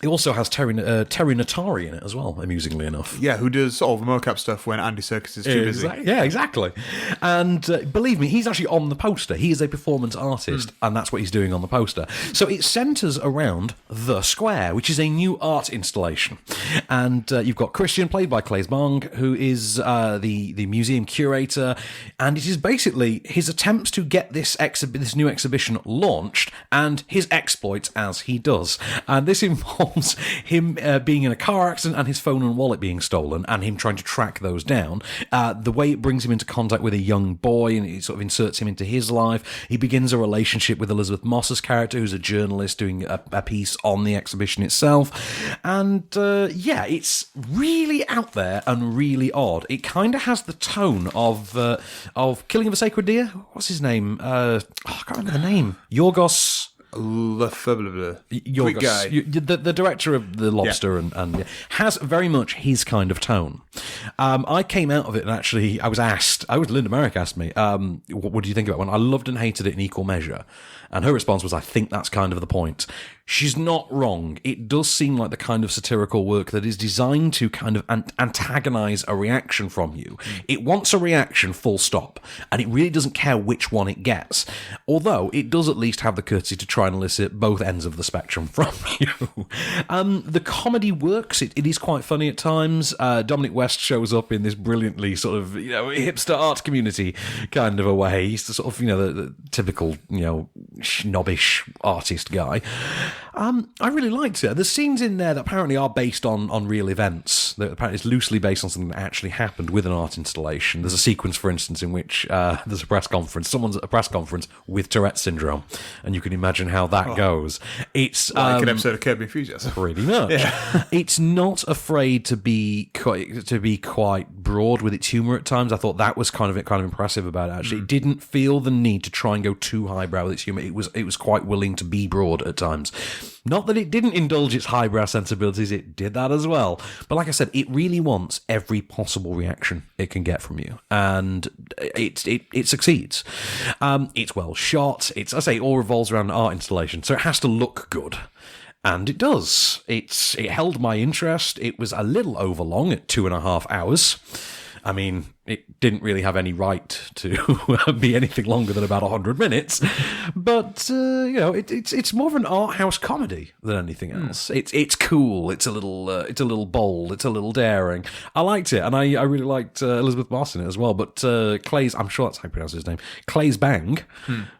It also has Terry Notari in it as well, amusingly enough.
Yeah, who does all the mocap stuff when Andy Serkis is too busy.
Yeah, exactly. And believe me, he's actually on the poster. He is a performance artist, and that's what he's doing on the poster. So it centres around The Square, which is a new art installation. And you've got Christian, played by Claes Bang, who is the museum curator, and it is basically his attempts to get this new exhibition launched and his exploits as he does. And this involves him being in a car accident and his phone and wallet being stolen and him trying to track those down. The way it brings him into contact with a young boy and it sort of inserts him into his life. He begins a relationship with Elizabeth Moss's character, who's a journalist doing a piece on the exhibition itself. And it's really out there and really odd. It kind of has the tone of Killing of a Sacred Deer. What's his name? I can't remember the name. Yorgos...
Yorgos,
the director of The Lobster, and has very much his kind of tone. I came out of it and actually I was Linda Merrick asked me, what do you think about it? When I loved and hated it in equal measure. And her response was, I think that's kind of the point. She's not wrong. It does seem like the kind of satirical work that is designed to kind of antagonise a reaction from you. It wants a reaction, full stop, and it really doesn't care which one it gets. Although it does at least have the courtesy to try and elicit both ends of the spectrum from you. The comedy works. It is quite funny at times. Dominic West shows up in this brilliantly sort of hipster art community kind of a way. He's the sort of the typical snobbish artist guy. I really liked it. There's scenes in there that apparently are based on real events. That apparently it's loosely based on something that actually happened with an art installation. There's a sequence, for instance, in which there's a press conference. Someone's at a press conference with Tourette syndrome, and you can imagine how that goes. It's
like an episode of Curb Your Enthusiasm.
Pretty much. Yeah. It's not afraid to be quite broad with its humour at times. I thought that was kind of impressive about it. Actually, it didn't feel the need to try and go too highbrow with its humour. It was quite willing to be broad at times. Not that it didn't indulge its highbrow sensibilities, it did that as well. But like I said, it really wants every possible reaction it can get from you. And it succeeds. It's well shot. It all revolves around an art installation, so it has to look good. And it does. It held my interest. It was a little overlong at 2.5 hours. I mean, it didn't really have any right to be anything longer than about 100 minutes, but it's more of an art house comedy than anything else. It's cool. It's a little bold. It's a little daring. I liked it, and I really liked Elizabeth Moss in it as well. But Clay's, I'm sure that's how you pronounce his name, Clay's Bang,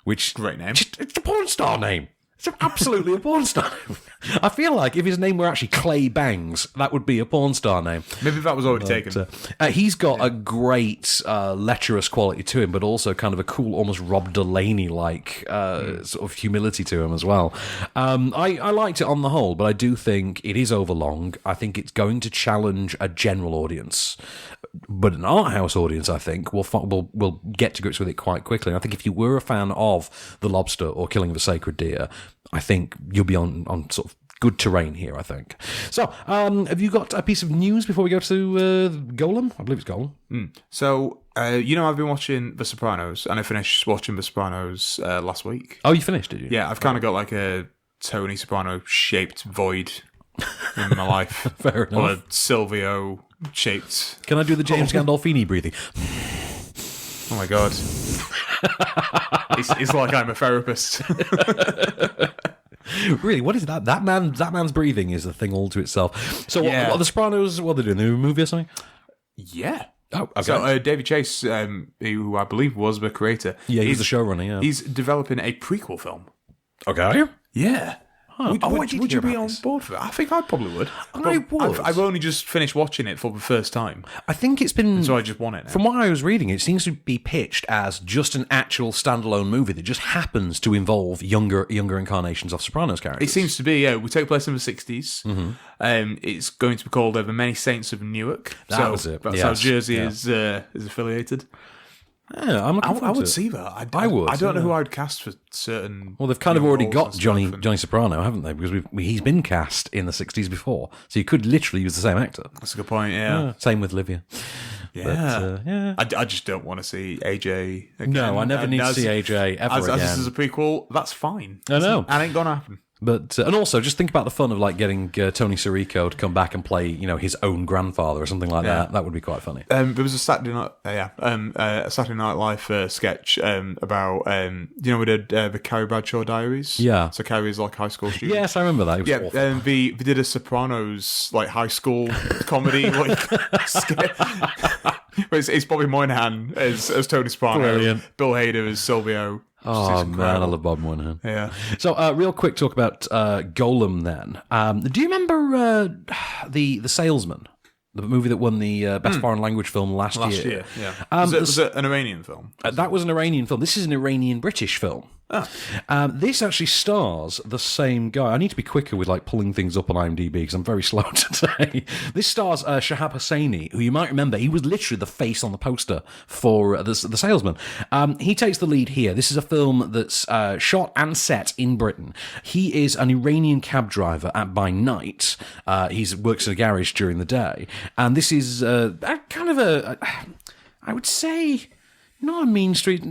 which
great name.
It's a porn star name. It's absolutely a porn star name. I feel like if his name were actually Clay Bangs, that would be a porn star name.
Maybe that was already taken.
He's got a great lecherous quality to him, but also kind of a cool, almost Rob Delaney-like sort of humility to him as well. I liked it on the whole, but I do think it is overlong. I think it's going to challenge a general audience. But an art house audience, I think, will get to grips with it quite quickly. And I think if you were a fan of The Lobster or Killing of a Sacred Deer, I think you'll be on sort of good terrain here, I think. So, have you got a piece of news before we go to Gholam? I believe it's Gholam.
So, I've been watching The Sopranos, and I finished watching The Sopranos last week.
Oh, you finished, did you?
Yeah, I've kind of got like a Tony Soprano-shaped void in my life.
Fair enough.
Or a Silvio-shaped...
Can I do the James Gandolfini breathing?
Oh my god. It's like I'm a therapist.
Really, what is that? That man's breathing is a thing all to itself. So what are the Sopranos, what are they doing? They a movie or something?
Yeah.
Oh, okay.
So David Chase, who I believe was the creator...
Yeah, he's the showrunner, yeah.
He's developing a prequel film.
Okay.
Yeah. Would you be on
this?
board for that? I think I probably would.
I would.
I've only just finished watching it for the first time.
I think it's been...
So I just want it now.
From what I was reading, it seems to be pitched as just an actual standalone movie that just happens to involve younger incarnations of Sopranos characters.
It seems to be, yeah. We take place in the 60s. Mm-hmm. It's going to be called The Many Saints of Newark.
That was it.
That's how Jersey is affiliated.
Yeah, I'm looking forward
I would
to it.
see that.
I would.
I don't know who I would cast for certain...
Well, they've kind of already got Johnny
stuff
Soprano, haven't they? Because he's been cast in the 60s before. So you could literally use the same actor.
That's a good point, yeah.
Same with Livia.
Yeah. But, I just don't want to see AJ again.
No, I never need to see AJ ever again.
As this is a prequel, that's fine.
I know.
That ain't gonna happen.
But and also just think about the fun of like getting Tony Sirico to come back and play his own grandfather or something like that. That would be quite funny.
There was a Saturday Night a Saturday Night Live sketch about we did the Carrie Bradshaw Diaries.
Yeah.
So Carrie's like high school student.
Yes, I remember that. It was awful.
They did a Sopranos like high school comedy like sketch. It's Bobby Moynihan as Tony Soprano. Brilliant. Bill Hader as Silvio.
Oh man, I love Bob Moynihan.
Yeah.
So, real quick talk about Gholam. Then, do you remember the Salesman, the movie that won the best foreign language film last year?
Yeah. Was it an Iranian film?
That was an Iranian film. This is an Iranian-British film. This actually stars the same guy. I need to be quicker with like pulling things up on IMDb because I'm very slow today. This stars Shahab Hosseini, who you might remember. He was literally the face on the poster for the Salesman. He takes the lead here. This is a film that's shot and set in Britain. He is an Iranian cab driver by night. He works in a garage during the day, and this is kind of I would say, not a mean street.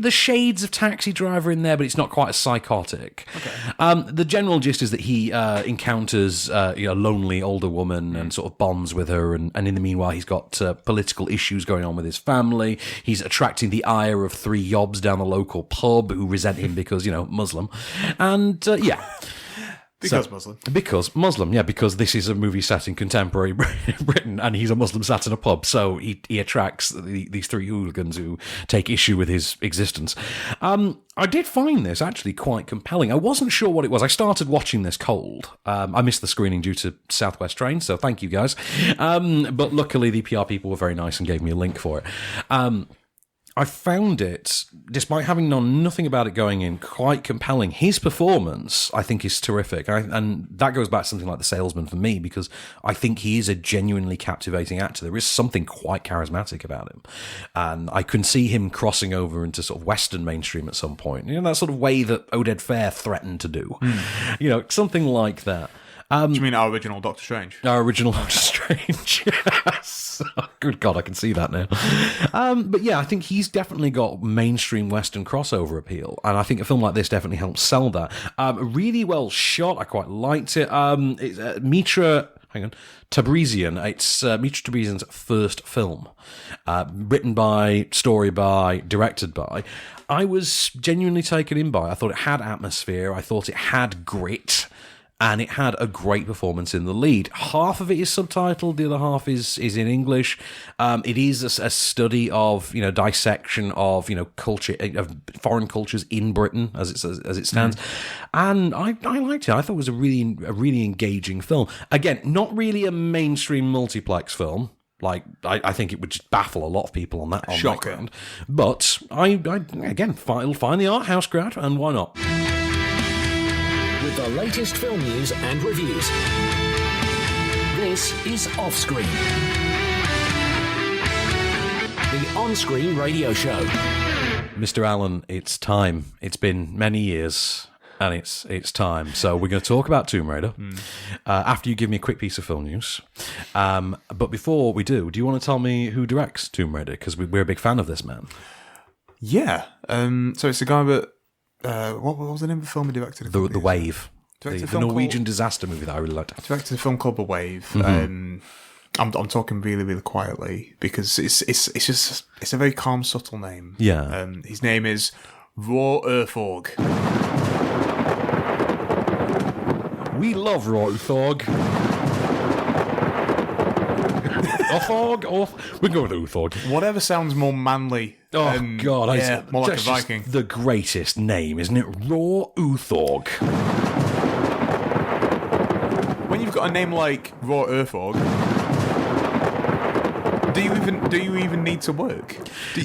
The shades of Taxi Driver in there, but it's not quite as psychotic. Okay. The general gist is that he encounters a lonely older woman and sort of bonds with her, and in the meanwhile, he's got political issues going on with his family. He's attracting the ire of three yobs down the local pub who resent him because, Muslim. And, Because Muslim, because this is a movie set in contemporary Britain and he's a Muslim sat in a pub, so he attracts these three hooligans who take issue with his existence. I did find this actually quite compelling. I wasn't sure what it was. I started watching this cold. I missed the screening due to Southwest Train, so thank you guys. But luckily the PR people were very nice and gave me a link for it. I found it, despite having known nothing about it going in, quite compelling. His performance, I think, is terrific. And that goes back to something like The Salesman for me, because I think he is a genuinely captivating actor. There is something quite charismatic about him. And I can see him crossing over into sort of Western mainstream at some point. That sort of way that Oded Fair threatened to do. Something like that.
Do you mean our original Doctor Strange?
Our original Doctor Strange, yes. Oh, good God, I can see that now. But yeah, I think he's definitely got mainstream Western crossover appeal, and I think a film like this definitely helps sell that. Really well shot, I quite liked it. Mitra Tabrizian. It's Beatrix Tabrizian's first film. Written by, story by, directed by. I was genuinely taken in by it. I thought it had atmosphere. I thought it had grit. And it had a great performance in the lead. Half of it is subtitled, the other half is in English. It is a study of, dissection of, culture, of foreign cultures in Britain as it stands. And I liked it. I thought it was a really engaging film. Again, not really a mainstream multiplex film. Like, I think it would just baffle a lot of people on that ground. But again, find the art house crowd, and why not?
With the latest film news and reviews. This is Offscreen, the on-screen radio show.
Mr. Allen, it's time. It's been many years, and it's time. So we're going to talk about Tomb Raider after you give me a quick piece of film news. But before we do you want to tell me who directs Tomb Raider? Because we're a big fan of this man.
Yeah. So it's the guy that... what was the name of the film he directed?
The Wave. The Norwegian disaster movie that I really liked.
Directed a film called The Wave. I'm talking really, really quietly because it's a very calm, subtle name.
Yeah.
His name is Raw Earthorg.
We love Raw Earthorg. We're going with Uthorg.
Whatever sounds more manly.
Oh, God.
Yeah, more like a Viking.
The greatest name, isn't it? Raw Uthorg.
When you've got a name like Raw Earthorg, do you even need to work?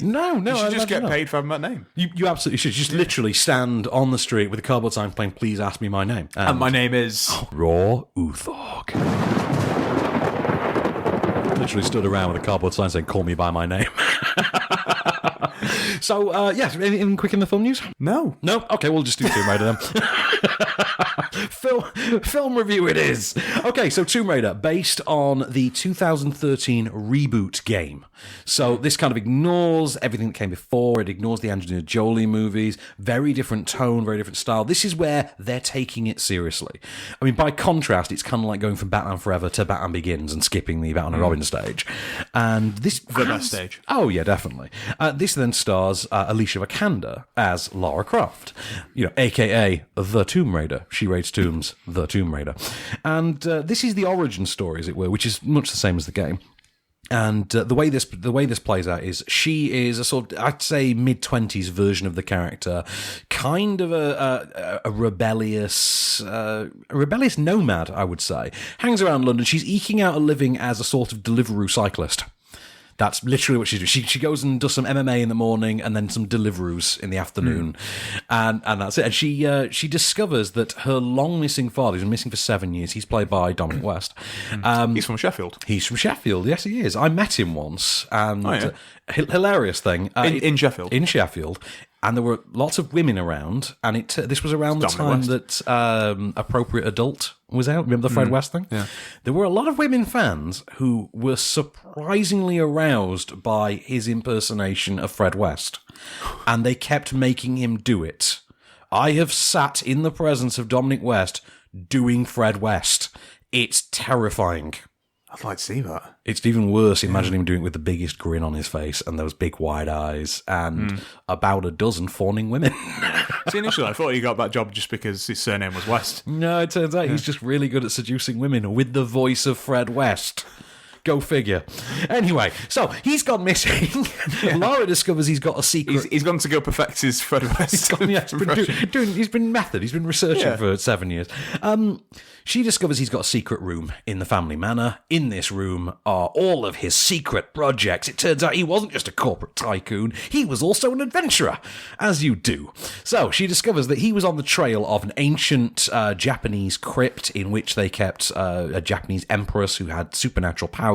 No.
You should just get paid for having that name.
You absolutely should. Just literally stand on the street with a cardboard sign playing, please ask me my name.
And my name is...
Raw Uthorg. Literally stood around with a cardboard sign saying, call me by my name. So, anything quick in the film news?
No.
Okay, we'll just do Tomb Raider then. Film review it is. Okay, so Tomb Raider, based on the 2013 reboot game. So this kind of ignores everything that came before. It ignores the Angelina Jolie movies. Very different tone, very different style. This is where they're taking it seriously. I mean, by contrast, it's kind of like going from Batman Forever to Batman Begins and skipping the Batman and Robin stage. And this...
The best stage.
Oh, yeah, definitely. This then stars Alicia Vikander as Lara Croft, a.k.a. the Tomb Raider. She raids tombs, the Tomb Raider. And this is the origin story, as it were, which is much the same as the game. And the way this plays out is she is a sort of, I'd say, mid-20s version of the character, kind of a rebellious nomad, I would say. Hangs around London. She's eking out a living as a sort of Deliveroo cyclist. That's literally what she does. She goes and does some MMA in the morning and then some Deliveroos in the afternoon. And that's it. And she discovers that her long-missing father, who's been missing for 7 years, he's played by Dominic West.
He's from Sheffield.
He's from Sheffield, yes he is. I met him once, and hilarious thing.
In Sheffield?
In Sheffield. And there were lots of women around, and this was around the time that Appropriate Adult was out. Remember the Fred West thing?
Yeah.
There were a lot of women fans who were surprisingly aroused by his impersonation of Fred West, and they kept making him do it. I have sat in the presence of Dominic West doing Fred West. It's terrifying.
I'd like to see that.
It's even worse. Imagine him doing it with the biggest grin on his face and those big wide eyes and about a dozen fawning women.
See, initially I thought he got that job just because his surname was West.
No, it turns out he's just really good at seducing women with the voice of Fred West. Go figure. Anyway, so he's gone missing. Lara discovers he's got a secret.
He's gone to go perfect his Fred West.
He's been researching for 7 years. She discovers he's got a secret room in the family manor. In this room are all of his secret projects. It turns out he wasn't just a corporate tycoon, he was also an adventurer, as you do. So she discovers that he was on the trail of an ancient Japanese crypt in which they kept a Japanese empress who had supernatural powers,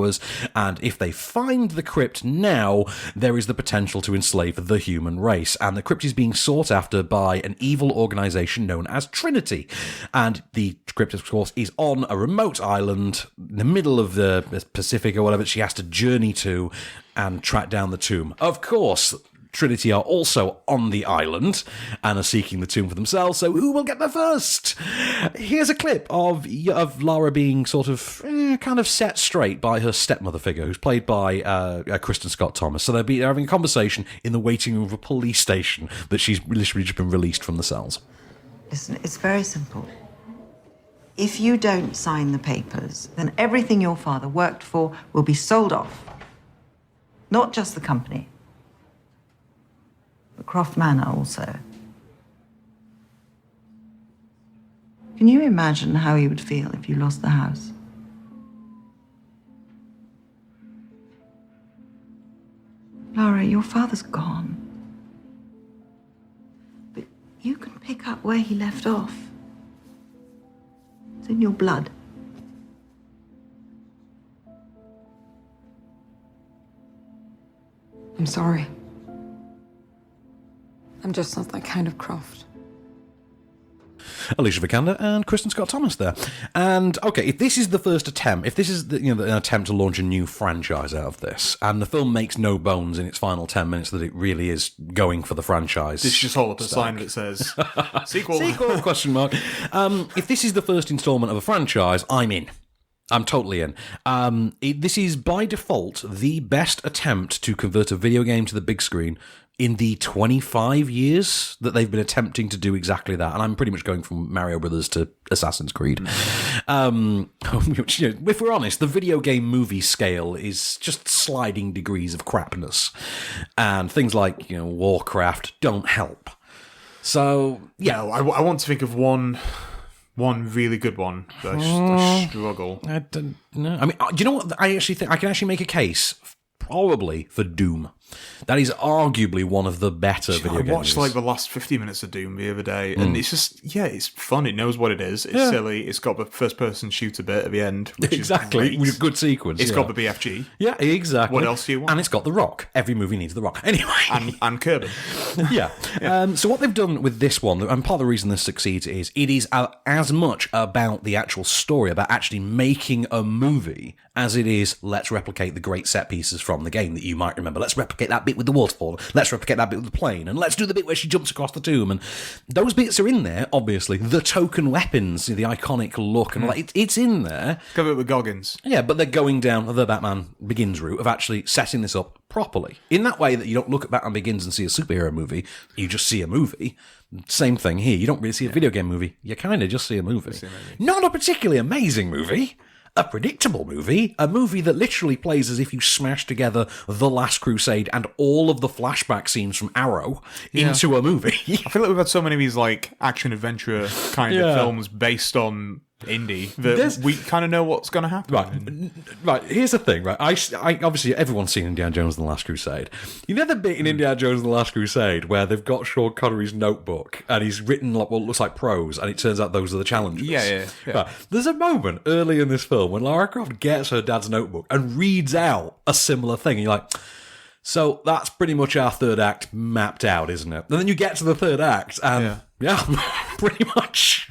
and if they find the crypt now, there is the potential to enslave the human race. And the crypt is being sought after by an evil organization known as Trinity. And the crypt, of course, is on a remote island in the middle of the Pacific or whatever that she has to journey to and track down the tomb. Of course, Trinity are also on the island and are seeking the tomb for themselves, so who will get there first? Here's a clip of Lara being sort of kind of set straight by her stepmother figure, who's played by Kristen Scott Thomas. So they're having a conversation in the waiting room of a police station that she's literally just been released from the cells.
Listen, it's very simple. If you don't sign the papers, then everything your father worked for will be sold off. Not just the company, but Croft Manor also. Can you imagine how he would feel if you lost the house? Lara, your father's gone. But you can pick up where he left off. It's in your blood.
I'm sorry. I'm just not that kind of Croft.
Alicia Vikander and Kristen Scott Thomas there. And, okay, if this is the first attempt, if this is an attempt to launch a new franchise out of this, and the film makes no bones in its final 10 minutes that it really is going for the franchise.
This just hold up a sign that says, sequel.
Sequel, question mark. If this is the first installment of a franchise, I'm in. I'm totally in. This is, by default, the best attempt to convert a video game to the big screen in the 25 years that they've been attempting to do exactly that. And I'm pretty much going from Mario Brothers to Assassin's Creed. Which, if we're honest, the video game movie scale is just sliding degrees of crapness. And things like, Warcraft don't help. So, yeah.
No, I want to think of one really good one, but I struggle.
I don't know. I mean, do you know what? I actually think I can actually make a case, probably, for Doom. That is arguably one of the better video games.
I watched like the last 50 minutes of Doom the other day, and it's just, it's fun. It knows what it is. It's silly. It's got the first-person shooter bit at the end, which
exactly.
is
With a good sequence.
It's got the BFG.
Yeah, exactly.
What else do you want?
And it's got The Rock. Every movie needs The Rock. Anyway.
And Kirby.
Yeah. So what they've done with this one, and part of the reason this succeeds is it is as much about the actual story, about actually making a movie, as it is, let's replicate the great set pieces from the game that you might remember. Let's replicate that bit with the waterfall. Let's replicate that bit with the plane. And let's do the bit where she jumps across the tomb. And those bits are in there, obviously. The token weapons, the iconic look, and all that, it's in there.
Cover it with Goggins.
Yeah, but they're going down the Batman Begins route of actually setting this up properly. In that way that you don't look at Batman Begins and see a superhero movie, you just see a movie. Same thing here. You don't really see a video game movie. You kind of just see a movie. Not a particularly amazing movie. A predictable movie, a movie that literally plays as if you smashed together The Last Crusade and all of the flashback scenes from Arrow into a movie.
I feel like we've had so many of these like action-adventure kind of films based on indie that we kind of know what's going to happen.
Right. Here's the thing, right? I obviously everyone's seen Indiana Jones and the Last Crusade. You know the bit in Indiana Jones and the Last Crusade where they've got Sean Connery's notebook and he's written like what looks like prose, and it turns out those are the challenges.
Yeah.
Right. There's a moment early in this film when Lara Croft gets her dad's notebook and reads out a similar thing, and you're like, so that's pretty much our third act mapped out, isn't it? And then you get to the third act, and pretty much.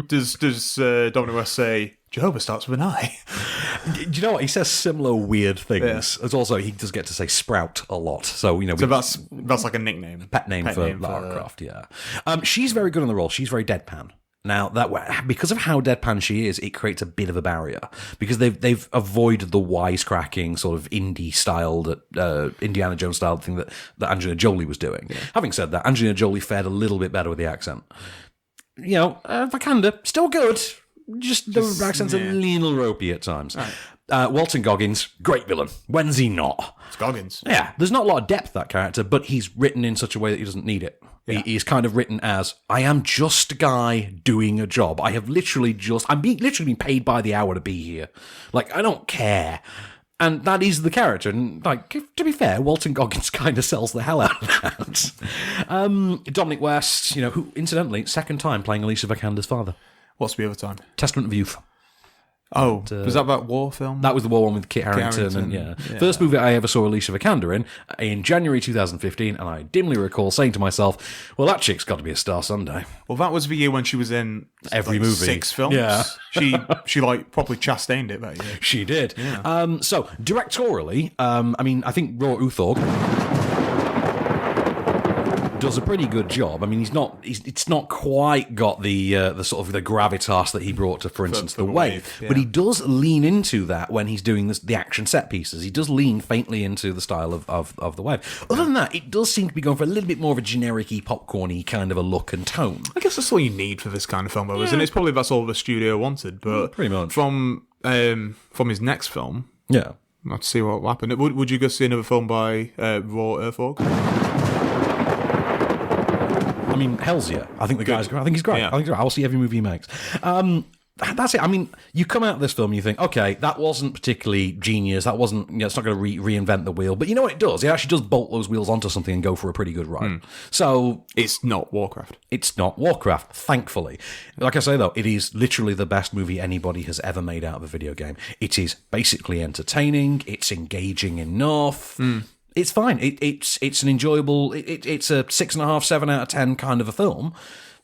Does Dominic West say Jehovah starts with an I?
Do you know what? He says similar weird things. As also, he does get to say Sprout a lot. So,
so that's like a nickname.
Pet name for Lara Croft, yeah. She's very good in the role. She's very deadpan. Now, because of how deadpan she is, it creates a bit of a barrier. Because they've avoided the wisecracking, sort of indie-styled, Indiana Jones-styled thing that Angelina Jolie was doing. Yeah. Having said that, Angelina Jolie fared a little bit better with the accent. Vikander, still good. Just the accent's a little ropey at times. Right. Walton Goggins, great villain. When's he not?
It's Goggins.
Yeah, there's not a lot of depth to that character, but he's written in such a way that he doesn't need it. Yeah. He's kind of written as, I am just a guy doing a job. I'm literally being paid by the hour to be here. Like, I don't care. And that is the character. And, like, to be fair, Walton Goggins kind of sells the hell out of that. Dominic West, who, incidentally, second time playing Alicia Vikander's father.
What's the other time?
Testament of Youth.
Oh, was that war film?
That was the war one with Kit Harington. And first movie I ever saw Alicia Vikander in January 2015, and I dimly recall saying to myself, well, that chick's got to be a star someday.
Well, that was the year when she was in
every movie.
6 films. Yeah. She like properly chastained it that year.
She did. Yeah. So, directorially, I think Roar Uthog does a pretty good job. I mean, it's not quite got the sort of the gravitas that he brought to, for instance, The Wave.
Yeah.
But he does lean into that when he's doing the action set pieces. He does lean faintly into the style of The Wave. Other than that, it does seem to be going for a little bit more of a generic-y, popcorn-y kind of a look and tone.
I guess that's all you need for this kind of film, though, isn't it? It's probably that's all the studio wanted. But
pretty much.
From his next film,
yeah,
let's see what will happen. Would you go see another film by Raw Earthorg?
I mean, hell's yeah. I think the guy's great. I think he's great.
Yeah.
I think he's great. I'll see every movie he makes. That's it. I mean, you come out of this film and you think, okay, that wasn't particularly genius. That wasn't, it's not going to reinvent the wheel. But you know what it does? It actually does bolt those wheels onto something and go for a pretty good ride. So
it's not Warcraft.
It's not Warcraft, thankfully. Like I say, though, it is literally the best movie anybody has ever made out of a video game. It is basically entertaining. It's engaging enough. It's fine. It's an enjoyable. It's a 6.5, 7 out of 10 kind of a film.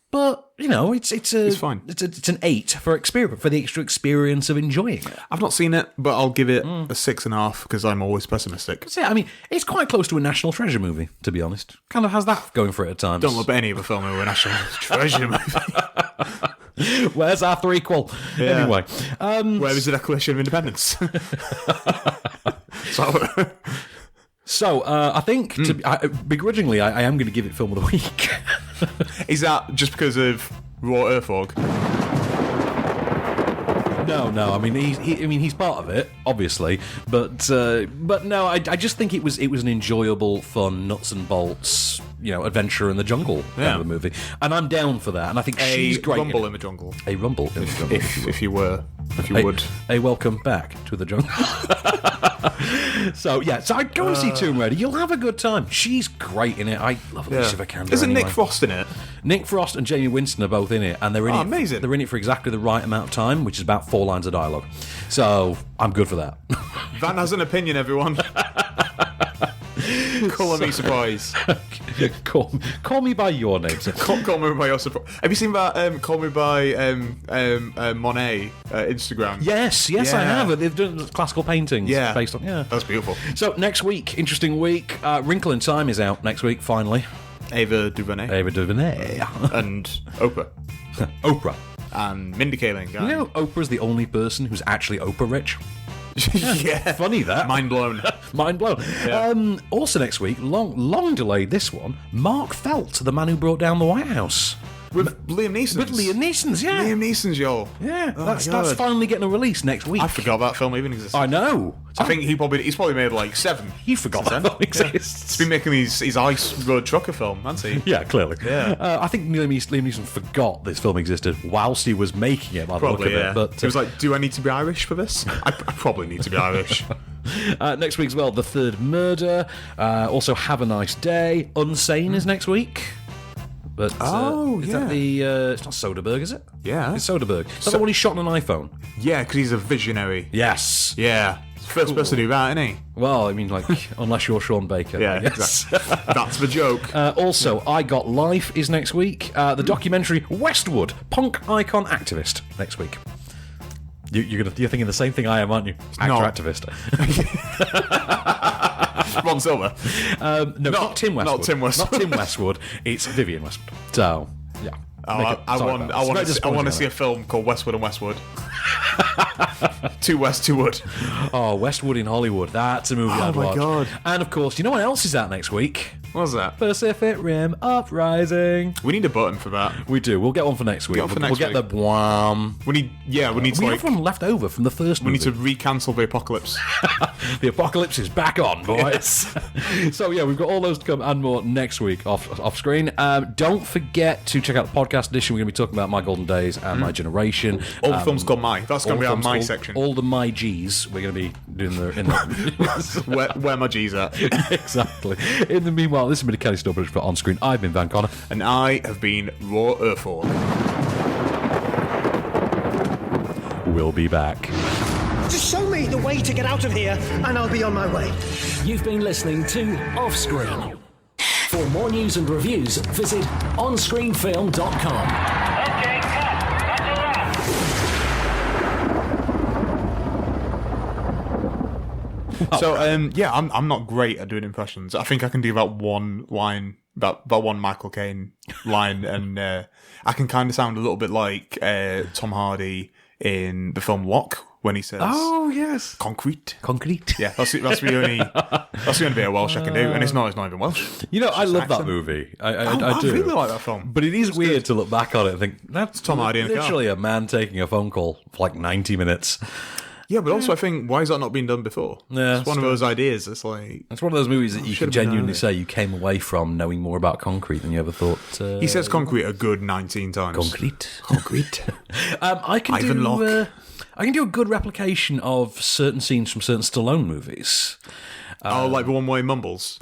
But it's
fine.
It's an 8 for the extra experience of enjoying it.
I've not seen it, but I'll give it a 6.5 because I'm always pessimistic.
That's it. I mean, it's quite close to a National Treasure movie, to be honest. Kind of has that going for it at times.
Don't love any of a film over a National Treasure movie.
Where's our threequel?
Yeah.
Anyway,
where is the Declaration of Independence?
So I think, begrudgingly, I am going to give it Film of the Week.
Is that just because of Raw Earthorg?
No. I mean, he's part of it, obviously, but no. I just think it was an enjoyable, fun, nuts and bolts, adventure in the jungle kind of a movie, and I'm down for that. And I think she's great.
Rumble in the jungle.
A rumble in the jungle.
If you would.
A welcome back to the jungle. So I'd go and see Tomb Raider. You'll have a good time. She's great in it. I love Alicia Vikander.
Isn't
anyway.
Nick Frost in it?
Nick Frost and Jamie Winston are both in it, and they're in it.
Amazing.
They're in it for exactly the right amount of time, which is about 4 lines of dialogue. So I'm good for that.
Van has an opinion, everyone. Call me surprise.
Call me by your name. Sir.
Call me by your surprise. Have you seen that? Call me by Monet Instagram.
Yes, I have. They've done classical paintings based on. Yeah,
that's beautiful.
So next week, interesting week. Wrinkle in Time is out next week. Finally,
Ava DuVernay and Oprah.
Oprah
and Mindy Kaling.
You know, Oprah's the only person who's actually Oprah rich.
Yeah,
funny that.
Mind blown.
Mind blown. Yeah. Also next week, long delayed this one, Mark Felt, the man who brought down the White House.
With Liam Neeson.
With Liam Neeson's, yeah.
Liam Neeson's, y'all.
Yeah, that's finally getting a release next week.
I forgot that film even existed.
I know.
I think he's probably made like 7.
He forgot that film exists.
He's been making his Ice Road Trucker film, hasn't he?
Yeah, clearly.
Yeah.
I think Liam Neeson forgot this film existed whilst he was making it, by the look of it. But,
he was like, do I need to be Irish for this? I probably need to be Irish.
Next week as well, The Third Murder. Also, Have a Nice Day. Unsane is next week. But is that the? It's not Soderbergh, is it?
Yeah,
it's Soderbergh. Is that the one he shot on an iPhone?
Yeah, because he's a visionary.
Yes.
Yeah. First person to do that, isn't he?
Well, I mean, like, unless you're Sean Baker.
Yeah, exactly. That's the joke.
Also, I Got Life is next week. The documentary Westwood, Punk Icon Activist, next week. You're thinking the same thing I am, aren't you? Activist.
Ron Silver.
No, not Tim Westwood.
Not Tim Westwood.
Not Tim Westwood. It's Vivian Westwood. So, yeah.
I want to see a film called Westwood and Westwood. Two West, Two Wood.
Oh, Westwood in Hollywood. That's a movie I'd watch.
Oh, my God.
And, of course, you know what else is out next week?
What's that?
Pacific Rim Uprising.
We need a button for that.
We do. We'll get one for next week. We'll get the bwam.
We need to
have one left over from the first movie.
We need to re-cancel the apocalypse.
The apocalypse is back on, boys. So, yeah, we've got all those to come and more next week off screen. Don't forget to check out the podcast edition. We're going to be talking about My Golden Days and My Generation.
All the films called My. That's going to be our My section.
All the My G's. We're going to be doing
where my G's at.
Exactly. In the meanwhile, this has been a Kelly Stubbridge for On Screen. I've been Van Connor.
And I have been Raw Earthorg.
We'll be back.
Just show me the way to get out of here, and I'll be on my way.
You've been listening to Offscreen. For more news and reviews, visit onscreenfilm.com.
So, I'm not great at doing impressions. I think I can do about one line that one Michael Caine line, and I can kind of sound a little bit like Tom Hardy in the film Lock when he says,
"Oh yes,
concrete."
Yeah,
that's the only bit of Welsh I can do, and it's not even Welsh.
You know, I love that movie. I do.
I really like that film.
But it is weird to look back on it and think that's
Tom Hardy in a car.
literally a man taking a phone call for like 90 minutes.
Yeah, but also I think, why has that not been done before?
Yeah,
it's one of those ideas. It's like,
it's one of those movies that you can genuinely say you came away from knowing more about concrete than you ever thought.
He says concrete a good 19 times.
Concrete. I can do a good replication of certain scenes from certain Stallone movies.
Like the one where he mumbles.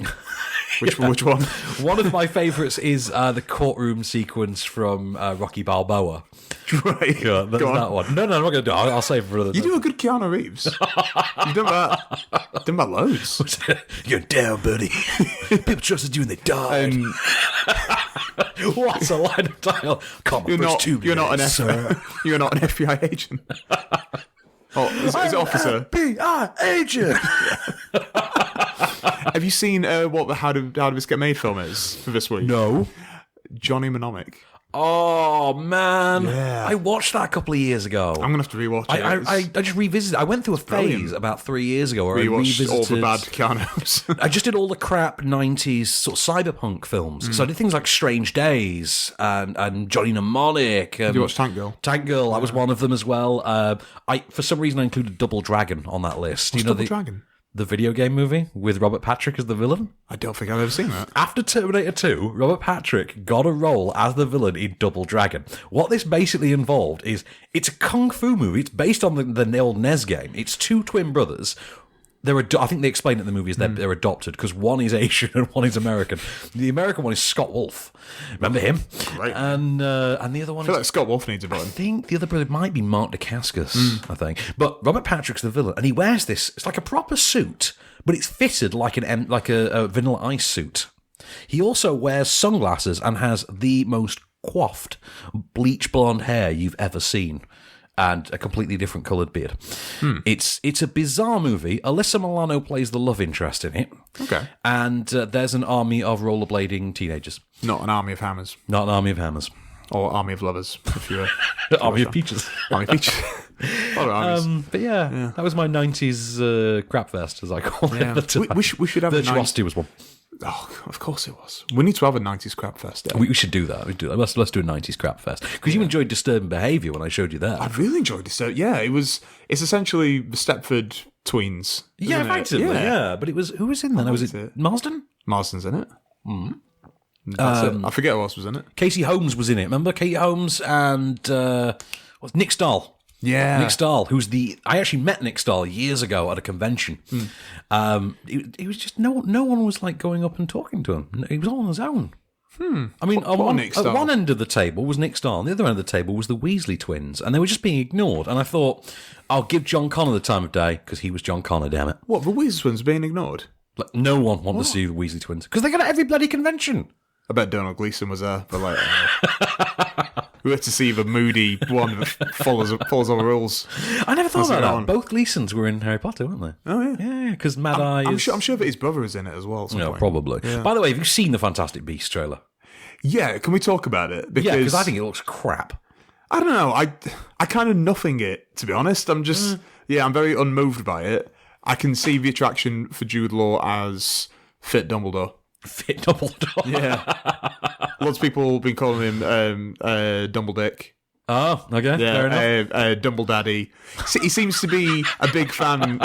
Which one?
One of my favourites is the courtroom sequence from Rocky Balboa.
Right.
Yeah, that's that one. No, I'm not going to do it. I'll save it for another.
You do a good Keanu Reeves. You've done that loads.
You're down, buddy. People trusted you and they died. What's a line of dialogue?
You're not an FBI agent. Is it officer?
FBI agent.
Have you seen what the How Did This Get Made film is for this week?
No.
Johnny Mnemonic.
Oh, man.
Yeah.
I watched that a couple of years ago.
I'm going to have to rewatch it.
I just revisited. I went through a phase about 3 years ago where I revisited
all the bad Keanu's.
I just did all the crap 90s sort of cyberpunk films. So I did things like Strange Days and Johnny Mnemonic.
Did you watch Tank Girl?
Tank Girl, that was one of them as well. For some reason, I included Double Dragon on that list.
What's Double Dragon?
The video game movie with Robert Patrick as the villain?
I don't think I've ever seen that.
After Terminator 2, Robert Patrick got a role as the villain in Double Dragon. What this basically involved is, it's a kung fu movie. It's based on the old NES game. It's two twin brothers. I think they explain it in the movie as they're adopted, because one is Asian and one is American. The American one is Scott Wolf. Remember him?
Right.
And the other one
I feel like Scott Wolf needs a button.
I think the other brother might be Mark Dacascos, I think. But Robert Patrick's the villain, and he wears this. It's like a proper suit, but it's fitted like a Vanilla Ice suit. He also wears sunglasses and has the most coiffed bleach blonde hair you've ever seen. And a completely different coloured beard. It's a bizarre movie. Alyssa Milano plays the love interest in it.
Okay.
And there's an army of rollerblading teenagers.
Not an army of hammers.
Not an army of hammers.
Or army of lovers, if you're...
Army of peaches.
Army of peaches.
But yeah, that was my 90s crap fest, as I call it.
We should have
Virtuosity was one.
Oh, of course it was. We need to have a 90s crap fest.
We should do that. Let's do a 90s crap fest. Because you enjoyed Disturbing Behaviour when I showed you that.
I really enjoyed Disturbing. Yeah, it's essentially the Stepford tweens.
Yeah, effectively. Yeah. But who was in there? Was it Marsden?
Marsden's in it. I forget who else was in it.
Casey Holmes was in it. Remember Katie Holmes and Nick Stahl.
Yeah,
Nick Stahl, I actually met Nick Stahl years ago at a convention. It was just no one was like going up and talking to him. He was all on his own. I mean, at one end of the table was Nick Stahl, and the other end of the table was the Weasley twins, and they were just being ignored. And I thought, I'll give John Connor the time of day because he was John Connor. Damn it!
What, the Weasley twins being ignored?
Like, no one wanted to see the Weasley twins because they got at every bloody convention.
I bet Donald Gleeson was there, but like, we had to see the moody one that follows all the rules.
I never thought about that. Both Gleesons were in Harry Potter, weren't they?
Oh yeah,
yeah. Because Mad Eye.
I'm sure that his brother is in it as well.
No, probably. Yeah. By the way, have you seen the Fantastic Beasts trailer?
Yeah, can we talk about it?
Because I think it looks crap.
I don't know. I kind of nothing it, to be honest. I'm just I'm very unmoved by it. I can see the attraction for Jude Law as Fit Dumbledore.
Fit Dumbledore.
Yeah. Lots of people have been calling him Dumbledick.
Oh, okay.
Yeah,
fair enough.
Dumble Daddy. He seems to be a big fan.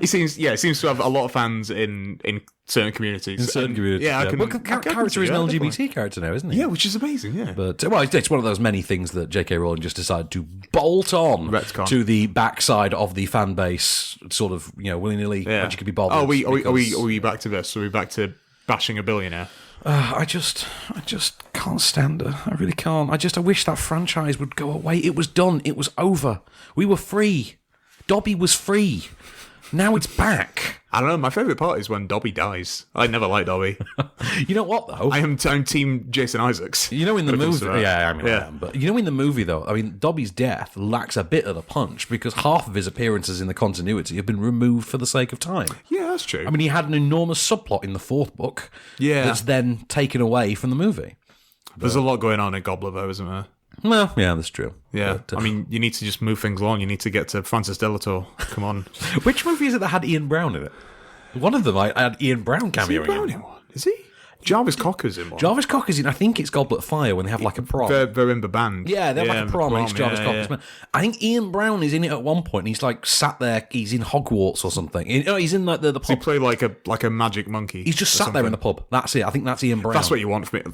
He seems to have a lot of fans in certain communities.
In certain communities.
Yeah,
character is an LGBT character now, isn't he?
Yeah, which is amazing. Yeah,
but it's one of those many things that J.K. Rowling just decided to bolt on to the backside of the fan base, sort of willy nilly.
Yeah.
When you could be bothered.
Are we back to this? Are we back to bashing a billionaire?
I just can't stand her. I really can't. I wish that franchise would go away. It was done. It was over. We were free. Dobby was free. Now it's back.
I don't know. My favourite part is when Dobby dies. I never liked Dobby.
You know what, though?
I'm team Jason Isaacs.
You know, in the movie... I
Yeah.
am. But you know, in the movie, though, I mean, Dobby's death lacks a bit of the punch because half of his appearances in the continuity have been removed for the sake of time.
Yeah, that's true.
I mean, he had an enormous subplot in the fourth book that's then taken away from the movie.
There's a lot going on in Gobbler, though, isn't there?
Well, yeah, that's true.
Yeah,
But,
I mean, you need to just move things along. You need to get to Francis Delator. Come on.
which movie is it that had Ian Brown in it? One of them I had Ian Brown cameo in.
Is he? Jarvis Cocker's in one.
Jarvis Cocker's in, I think it's Goblet of Fire when they have like a prom.
They're in the band.
Yeah, they have like a prom and it's Jarvis Cocker's. I think Ian Brown is in it at one point and he's like sat there, he's in Hogwarts or something. He's in like the pub.
Does he play like a magic monkey?
He's just sat there in the pub. That's it. I think that's Ian Brown.
That's what you want from me.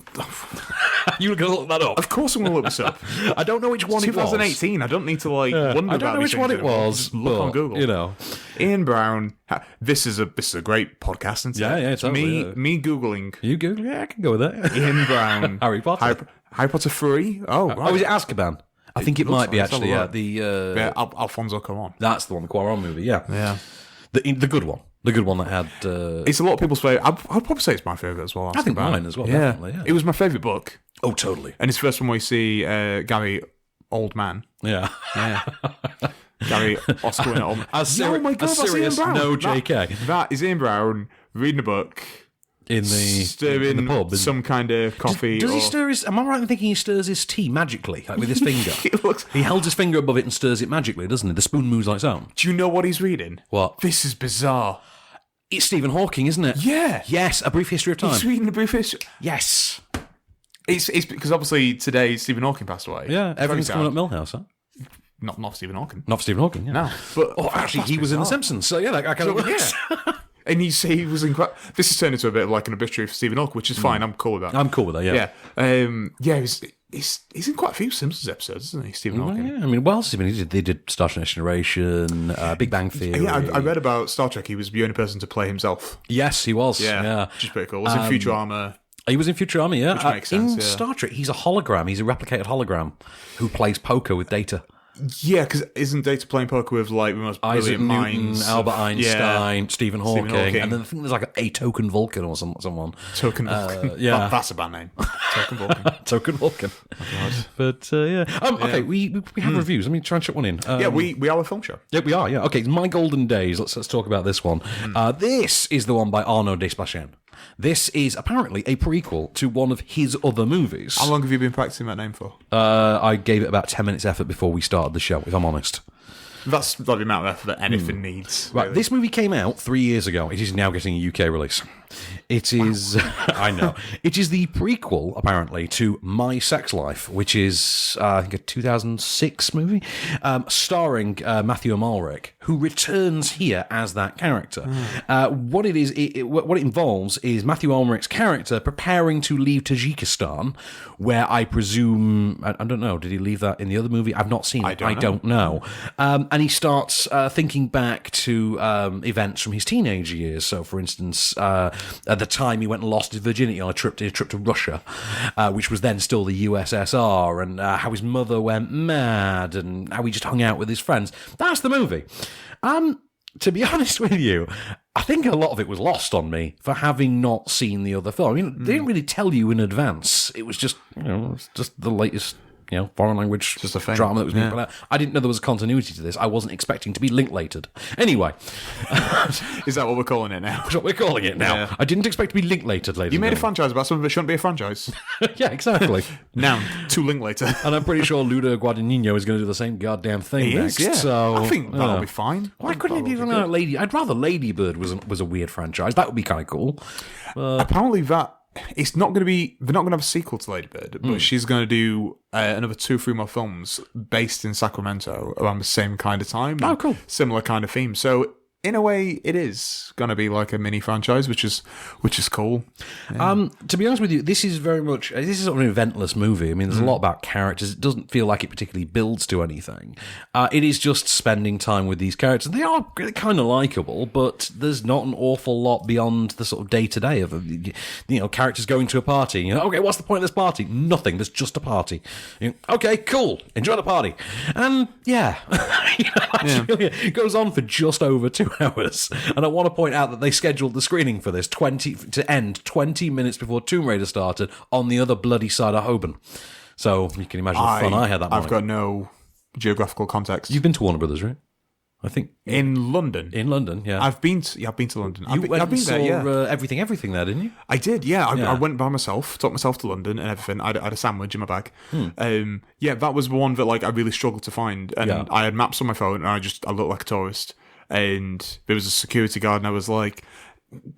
You're going to look that up?
Of course I'm going to look this up.
I don't know which one it was.
2018. I don't need to wonder about
I don't know which one it was.
Just look on Google.
You know.
Ian Brown. This is a great podcast. Isn't it?
Yeah, totally.
Me Googling.
You Google? Yeah, I can go with that.
Ian Brown.
Harry Potter.
Harry Potter 3? Oh, right.
Oh, is it Azkaban? I think it might be actually,
Alfonso Cuarón.
That's the one, the Cuarón movie, yeah.
Yeah.
The good one. The good one that had...
It's a lot of people's favourite. I'd probably say it's my favourite as well.
I think mine as well,
yeah.
definitely, yeah.
It was my favourite book.
Oh, totally.
And it's the first one we see Gary Old Man.
Yeah.
Gary Oscar winner Old Man.
Oh my God, that's Ian Brown. No, JK.
That is Ian Brown reading a book. Stirring
in the pub,
some kind of coffee.
Does he stir his... Am I right in thinking he stirs his tea magically, like with his finger? He holds his finger above it and stirs it magically, doesn't he? The spoon moves like so.
Do you know what he's reading?
What?
This is bizarre.
It's Stephen Hawking, isn't it?
Yeah.
Yes, A Brief History of Time.
He's reading A Brief History.
Yes.
It's because obviously today Stephen Hawking passed away.
Yeah, everything's coming up Millhouse, huh?
Not Stephen Hawking.
Not Stephen Hawking, yeah.
No. But
actually, he was in The Simpsons, so yeah, that kind of works.
Yeah. And he was incredible. This has turned into a bit of like an obituary for Stephen Hawking, which is fine. I'm cool with that.
I'm cool with that, yeah.
Yeah. He's in quite a few Simpsons episodes, isn't he, Stephen Hawking?
Yeah, I mean, well, they did Star Trek Next Generation, Big Bang Theory.
Yeah, I read about Star Trek. He was the only person to play himself.
Yes, he was.
Yeah. Which is pretty cool. Was in Futurama.
He was in Futurama, yeah.
Which makes sense,
in Star Trek, he's a hologram. He's a replicated hologram who plays poker with Data.
Yeah, because isn't Data playing poker with like the most
Isaac
brilliant
Newton,
minds?
Albert Einstein, Stephen Hawking, and then I think there's like a Token Vulcan or someone.
Token Vulcan.
Yeah.
That's a bad name. Token Vulcan.
Token Vulcan.
Oh, God.
But, yeah. Okay, we have reviews. Let me try and chuck one in.
We are a film show.
Yeah, we are, yeah. Okay, My Golden Days. Let's talk about this one. This is the one by Arnaud Desplechin. This is apparently a prequel to one of his other movies.
How long have you been practicing that name for?
I gave it about 10 minutes effort before we started the show, if I'm honest.
That's not the amount of effort that anything needs.
Right,
really.
this movie came out 3 years ago. It is now getting a UK release. It is, I know, it is the prequel, apparently, to My Sex Life, which is, I think, a 2006 movie, starring Matthew Amalric, who returns here as that character. What it is, what it involves is Matthew Amalric's character preparing to leave Tajikistan, where I presume, I don't know, did he leave that in the other movie? I've not seen it. I don't know. And he starts thinking back to events from his teenage years. So, for instance, at the time he went and lost his virginity on a trip to Russia, which was then still the USSR, and how his mother went mad, and how he just hung out with his friends. That's the movie. To be honest with you, I think a lot of it was lost on me for having not seen the other film. I mean, they didn't really tell you in advance. It was just, just the latest, foreign language
just a thing.
Drama that was being put out. I didn't know there was a continuity to this. I wasn't expecting to be Linklated. Anyway.
Is that what we're calling it now?
That's what we're calling it now. Yeah. I didn't expect to be Linklated, ladies.
You made a franchise about something that shouldn't be a franchise.
Yeah, exactly.
Now, to Linklater.
And I'm pretty sure Ludo Guadagnino is going to do the same goddamn thing
he
next.
Is, yeah.
So,
I think that'll be fine.
Why couldn't it be something like Lady? I'd rather Lady Bird was a weird franchise. That would be kind of cool.
Apparently that... It's not going to be... They're not going to have a sequel to Lady Bird, but she's going to do another 2 or 3 more films based in Sacramento around the same kind of time.
Oh, cool.
Similar kind of theme. So, in a way, it is going to be like a mini franchise, which is cool. Yeah.
To be honest with you, this is very much... This is sort of an eventless movie. I mean, there's a lot about characters. It doesn't feel like it particularly builds to anything. It is just spending time with these characters. They are kind of likeable, but there's not an awful lot beyond the sort of day-to-day of, characters going to a party. Okay, what's the point of this party? Nothing. There's just a party. Okay, cool. Enjoy the party. And, yeah. It goes on for just over 2 hours. And I want to point out that they scheduled the screening for this to end 20 minutes before Tomb Raider started on the other bloody side of Holborn. So you can imagine the fun I had that morning.
I've got no geographical context.
You've been to Warner Brothers, right? I think
in London.
In London, yeah.
I've been to London.
I've been
there, yeah.
Everything there, didn't you?
I did, yeah. I went by myself, took myself to London and everything. I had a sandwich in my bag. That was the one that I really struggled to find. And I had maps on my phone, and I looked like a tourist. And there was a security guard, and I was like,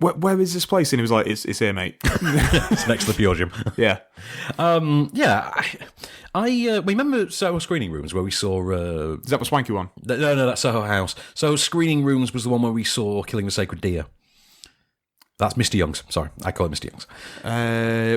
where is this place? And he was like, it's here, mate.
It's next to the Pure Gym.
Yeah.
I remember Soho screening rooms where we saw...
Is that the Swanky one?
No, that's Soho House. Soho screening rooms was the one where we saw Killing the Sacred Deer. That's Mr. Young's. Sorry, I call it Mr. Young's.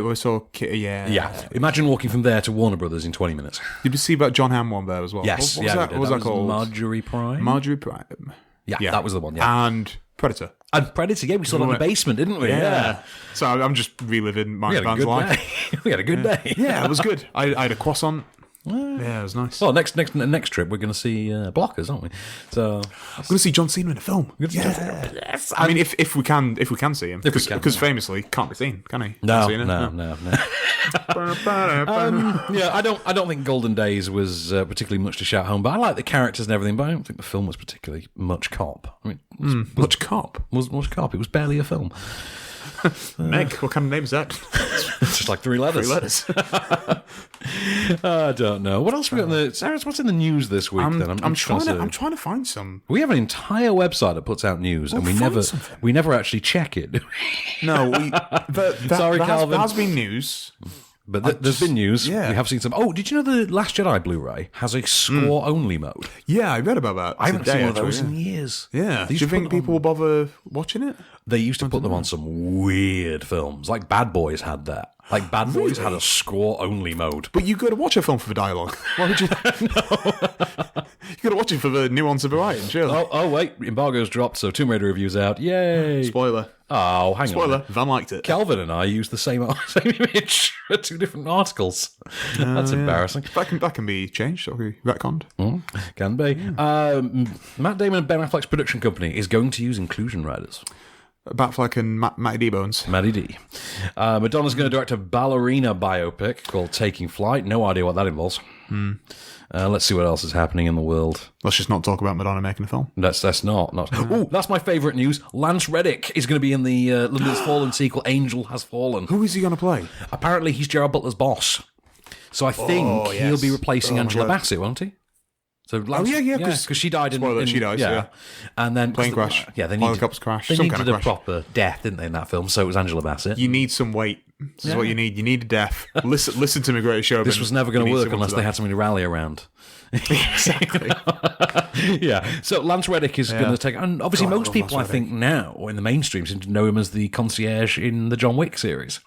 We saw... Yeah.
Imagine walking from there to Warner Brothers in 20 minutes.
Did you see that John Hamm one there as well?
Yes.
What was that called?
Marjorie Prime?
Marjorie Prime.
Yeah, that was the one, yeah.
And Predator.
And Predator, yeah, we saw that in the basement, didn't we? Yeah.
So I'm just reliving Mark Van's life.
We had a good day.
Yeah, it was good. I had a croissant. Yeah, it was nice.
Well, next trip we're going to see Blockers, aren't we? So
we're going to see John Cena in a film. Yes. I mean, if we can see him, because famously can't be seen, can he?
No. I don't think Golden Days was particularly much to shout home, but I like the characters and everything. But I don't think the film was particularly much cop. I mean,
much cop.
Much cop. It was barely a film.
Meg, what kind of name is that?
Just like 3 letters. I don't know. What else we got in the... Sarah, what's in the news this week, then?
I'm trying to find some.
We have an entire website that puts out news, and we never actually check it.
No,
Sorry, Calvin.
There has been news.
But there's been news.
Yeah.
We have seen some. Oh, did you know the Last Jedi Blu-ray has a score-only mode?
Yeah, I read about that.
I haven't seen one of those in years.
Yeah. Do you think people will bother watching it?
They used to put them on some weird films. Like Bad Boys had that. Like Bad Boys had a score-only mode.
But you got to watch a film for the dialogue. Why would you? You got to watch it for the nuance of the writing, surely.
Oh, wait. Embargo's dropped, so Tomb Raider review's out. Yay.
Spoiler.
Oh, hang on.
Spoiler. Van liked it.
Calvin and I used the same image for 2 different articles. That's embarrassing.
That can be changed, or retconned.
Can be. Matt Damon and Ben Affleck's production company is going to use inclusion riders.
Batfleck and Matty D Bones.
Matty D. Madonna's going to direct a ballerina biopic called Taking Flight. No idea what that involves. Let's see what else is happening in the world.
Let's just not talk about Madonna making a film.
That's not. Oh, that's my favourite news. Lance Reddick is going to be in the London Has Fallen sequel, Angel Has Fallen.
Who is he going to play?
Apparently he's Gerard Butler's boss. So I think he'll be replacing Angela Bassett, won't he? So Lance, because she died in...
she dies, yeah.
And then...
Plane crash.
Yeah, they
helicopter crash.
They
some
needed
kind of
a proper death, didn't they, in that film? So it was Angela Bassett.
You need some weight. This is what you need. You need a death. Listen to me, Greatest Showman.
This was never going to work unless they had something to rally around.
Exactly.
Yeah. So Lance Reddick is going to take... And obviously most people, I think, now, in the mainstream, seem to know him as the concierge in the John Wick series.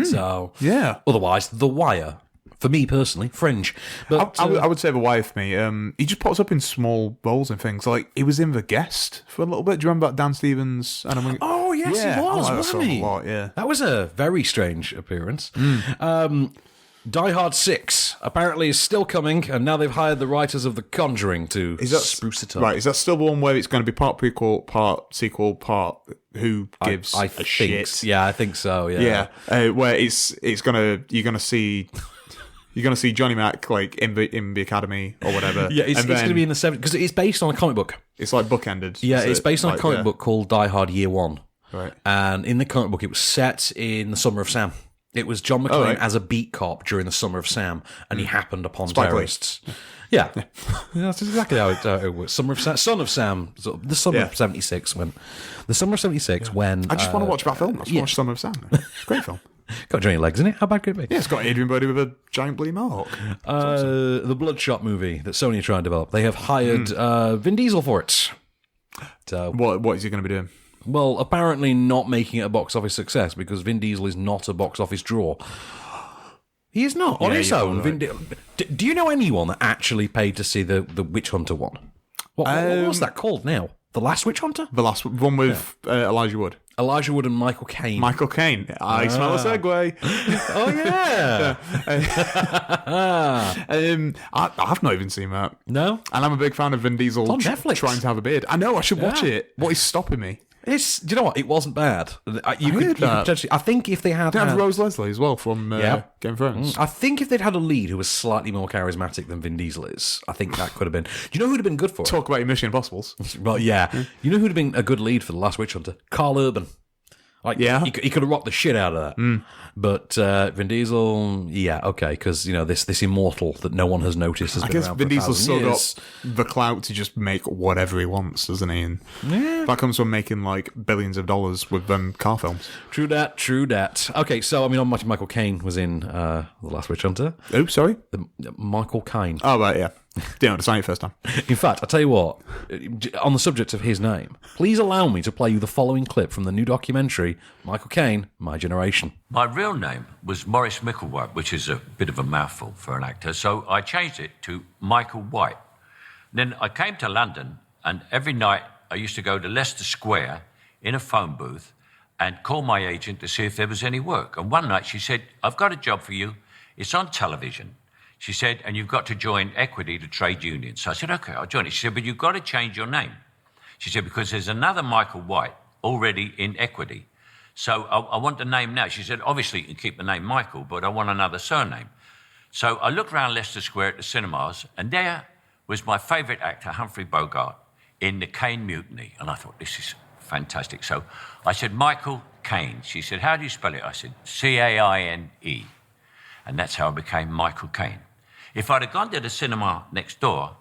So...
Yeah.
Otherwise, The Wire... For me personally, Fringe. But
I would say The Wire for me. He just pops up in small roles and things. Like he was in The Guest for a little bit. Do you remember that Dan Stevens?
Oh yes, he was, wasn't he?
Yeah,
that was a very strange appearance. Die Hard 6 apparently is still coming, and now they've hired the writers of The Conjuring to spruce it up.
Right, is that still the one where it's going to be part prequel, part sequel, part who gives
a shit? Yeah, I think so. Yeah,
where you're gonna see Johnny Mac like in the academy or whatever.
Yeah, it's going to be in the 70s because it's based on a comic book.
It's like bookended.
Yeah, it's based on a comic book called Die Hard Year One.
Right.
And in the comic book, it was set in the Summer of Sam. It was John McClane as a beat cop during the Summer of Sam, and he happened upon terrorists. Yeah. That's exactly how it was. Son of Sam. The summer of 76 when... The summer of 76 when...
I just want to watch that film. I just watch Summer of Sam. It's a great film.
Got Johnny Legs in it. How bad could it be?
Yeah, it's got Adrian Brody with a giant bloody mohawk.
The Bloodshot movie that Sony are trying to develop. They have hired Vin Diesel for it. So,
what is he going to be doing?
Well, apparently not making it a box office success because Vin Diesel is not a box office draw. He is not on his own. Right. Do you know anyone that actually paid to see the Witch Hunter one? What was that called now? The Last Witch Hunter?
The last one with Elijah Wood.
Elijah Wood and Michael Caine.
Michael Caine. I smell a segue.
Oh, yeah.
I've not even seen that.
No?
And I'm a big fan of Vin Diesel
It's on Netflix.
trying to have a beard. I know, I should watch it. What is stopping me?
Do you know what? It wasn't bad. You could potentially. I think if they had.
They have Rose Leslie as well from Game of Thrones.
I think if they'd had a lead who was slightly more charismatic than Vin Diesel is, I think that could have been. Do you know who'd have been good for it?
Talk about your Mission Impossibles.
Well, yeah. You know who'd have been a good lead for The Last Witch Hunter? Carl Urban. Like,
yeah.
He could have rocked the shit out of that. But Vin Diesel, yeah, okay, because, this immortal that no one has noticed has been around
Vin
for
Diesel's
1,000
still
years.
got the clout to just make whatever he wants, doesn't he? And that comes from making, billions of dollars with car films.
True that. Okay, so, Michael Caine was in The Last Witch Hunter.
Oh, sorry?
Michael Caine.
Oh, right, yeah. Didn't understand it first time.
In fact, I'll tell you what, on the subject of his name, please allow me to play you the following clip from the new documentary, Michael Caine, My Generation.
My real name was Maurice Micklewhite, which is a bit of a mouthful for an actor, so I changed it to Michael White. Then I came to London, and every night I used to go to Leicester Square in a phone booth and call my agent to see if there was any work. And one night she said, I've got a job for you. It's on television. She said, and you've got to join Equity, the trade union. So I said, OK, I'll join it. She said, but you've got to change your name. She said, because there's another Michael White already in Equity. So I want the name now. She said, obviously you can keep the name Michael, but I want another surname. So I looked around Leicester Square at the cinemas, and there was my favourite actor, Humphrey Bogart, in The Caine Mutiny. And I thought, this is fantastic. So I said, Michael Caine. She said, how do you spell it? I said, C-A-I-N-E. And that's how I became Michael Caine. If I'd have gone to the cinema next door,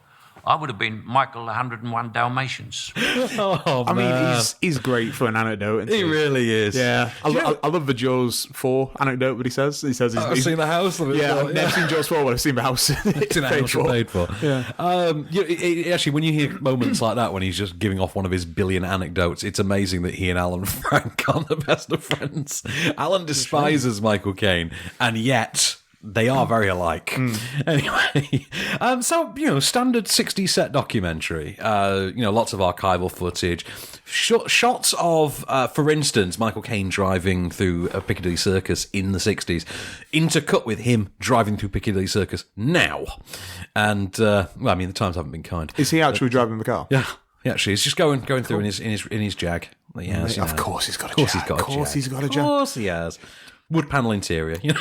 I would have been Michael 101 Dalmatians.
I mean, he's great for an anecdote.
He really is.
Yeah. I love the Jaws 4 anecdote that he says. He says
I've seen the house.
I've never seen Jaws 4, but I've seen the house.
It's an house paid for.
Yeah.
Actually, when you hear moments like that, when he's just giving off one of his billion anecdotes, it's amazing that he and Alan Frank aren't the best of friends. Alan despises Michael Caine, and yet they are very alike. Anyway, standard 60 set documentary. Lots of archival footage. Shots of, for instance, Michael Caine driving through Piccadilly Circus in the 60s, intercut with him driving through Piccadilly Circus now. And, the times haven't been kind.
Is he actually driving the car?
Yeah. Yeah, actually, he's just going through in his Jag.
Of course he's got a Jag.
Of course he has. Wood panel interior,
You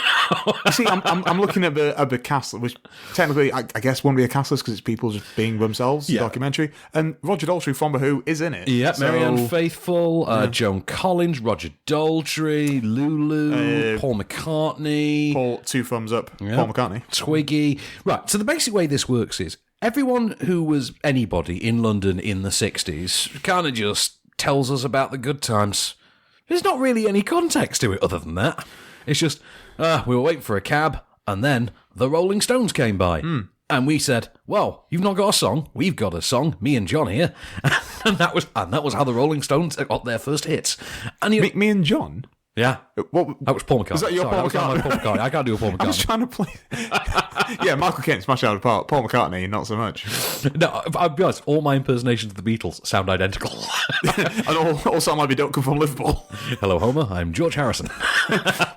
see, I'm looking at the castle, which technically I guess won't be a castle because it's people just being themselves. The documentary, and Roger Daltrey from The Who is in it.
Yeah, Marianne Faithfull, Joan Collins, Roger Daltrey, Lulu, Paul McCartney,
two thumbs up, Paul McCartney,
Twiggy. Right. So the basic way this works is everyone who was anybody in London in the 60s kind of just tells us about the good times. There's not really any context to it other than that. It's just, we were waiting for a cab, and then the Rolling Stones came by. And we said, well, you've not got a song. We've got a song, me and John here. and that was how the Rolling Stones got their first hits. And
me and John?
Yeah. That was Paul McCartney.
Was that your Paul
McCartney? I can't do a Paul McCartney.
I was trying to play... Yeah, Michael Caine smashed out apart. Paul McCartney, not so much.
No, I'll be honest, all my impersonations of the Beatles sound identical.
And all some might be don't come from Liverpool.
Hello, Homer. I'm George Harrison.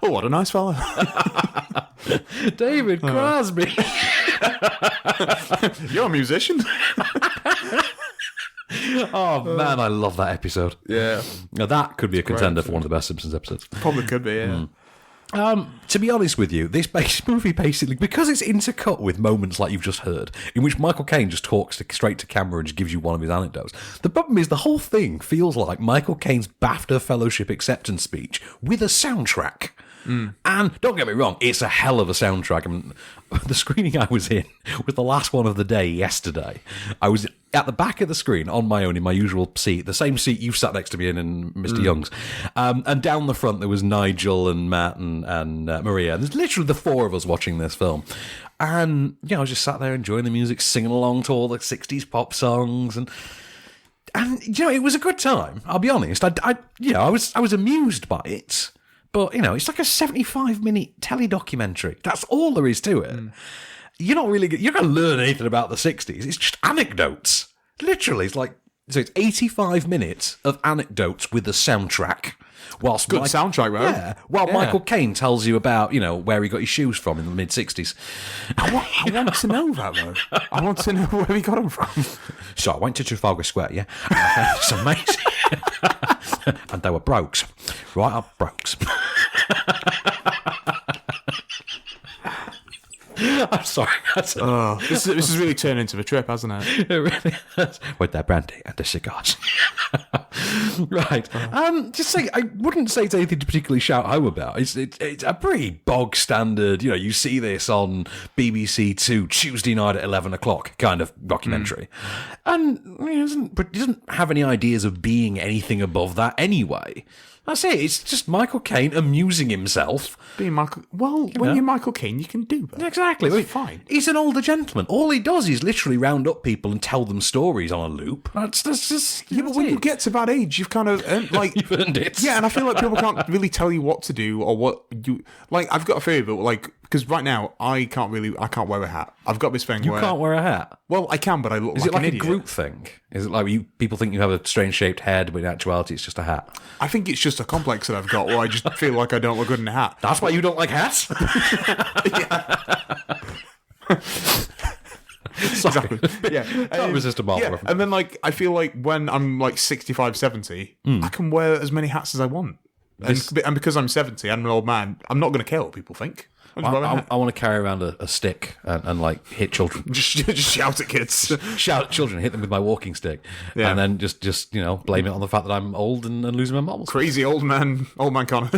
Oh, what a nice fella.
David Crosby.
You're a musician.
Oh, man, I love that episode.
Yeah.
Now, that could be a contender for one of the best Simpsons episodes.
Probably could be, yeah.
To be honest with you, this movie basically, because it's intercut with moments like you've just heard, in which Michael Caine just talks straight to camera and just gives you one of his anecdotes, the problem is the whole thing feels like Michael Caine's BAFTA Fellowship acceptance speech with a soundtrack. And don't get me wrong, it's a hell of a soundtrack. I mean, the screening I was in was the last one of the day yesterday. I was at the back of the screen on my own in my usual seat, the same seat you've sat next to me in Mr. Young's. And down the front there was Nigel and Matt and Maria. And there's literally the four of us watching this film. And, I was just sat there enjoying the music, singing along to all the 60s pop songs. And it was a good time, I'll be honest. I was amused by it. But, it's like a 75-minute telly-documentary. That's all there is to it. You're not going to learn anything about the 60s. It's just anecdotes. Literally, it's like So it's 85 minutes of anecdotes with a soundtrack. Whilst
Good soundtrack, right?
Yeah. While Michael Caine tells you about, where he got his shoes from in the mid-60s.
I want to know that, though. I want to know where he got them from.
So I went to Trafalgar Square, yeah? It's amazing. And they were brokes. Right up brokes. I'm sorry.
This is really turned into a trip, hasn't it?
It really has. With their brandy and the cigars. Right. Just say, I wouldn't say it's anything to particularly shout home about. It's a pretty bog standard, you see this on BBC 2 Tuesday night at 11 o'clock kind of documentary. And he doesn't have any ideas of being anything above that anyway. That's it. It's just Michael Caine amusing himself.
Being Michael... Well, when you're Michael Caine, you can do that.
Exactly.
It's fine.
He's an older gentleman. All he does is literally round up people and tell them stories on a loop. That's just...
Yeah, but when you get to that age, you've kind of...
You've earned it.
Yeah, and I feel like people can't really tell you what to do or what you... Like, I've got a theory, but because right now, I can't wear a hat. I've got this thing
You can't wear a hat?
Well, I can, but I look
Is
like
it like
an idiot.
a group thing? Is it like people think you have a strange shaped head, but in actuality it's just a hat?
I think it's just a complex that I've got where I just feel like I don't look good in a hat.
That's why you don't like hats?
Exactly. Yeah.
Can't resist a Marvel reference.
And then, I feel like when I'm 65, 70, I can wear as many hats as I want. And because I'm 70, I'm an old man, I'm not going to care what people think.
I want to carry around a stick and hit children.
just shout at kids.
Shout at children, hit them with my walking stick. Yeah. And then just blame it on the fact that I'm old and losing my marbles.
Crazy old man Connor.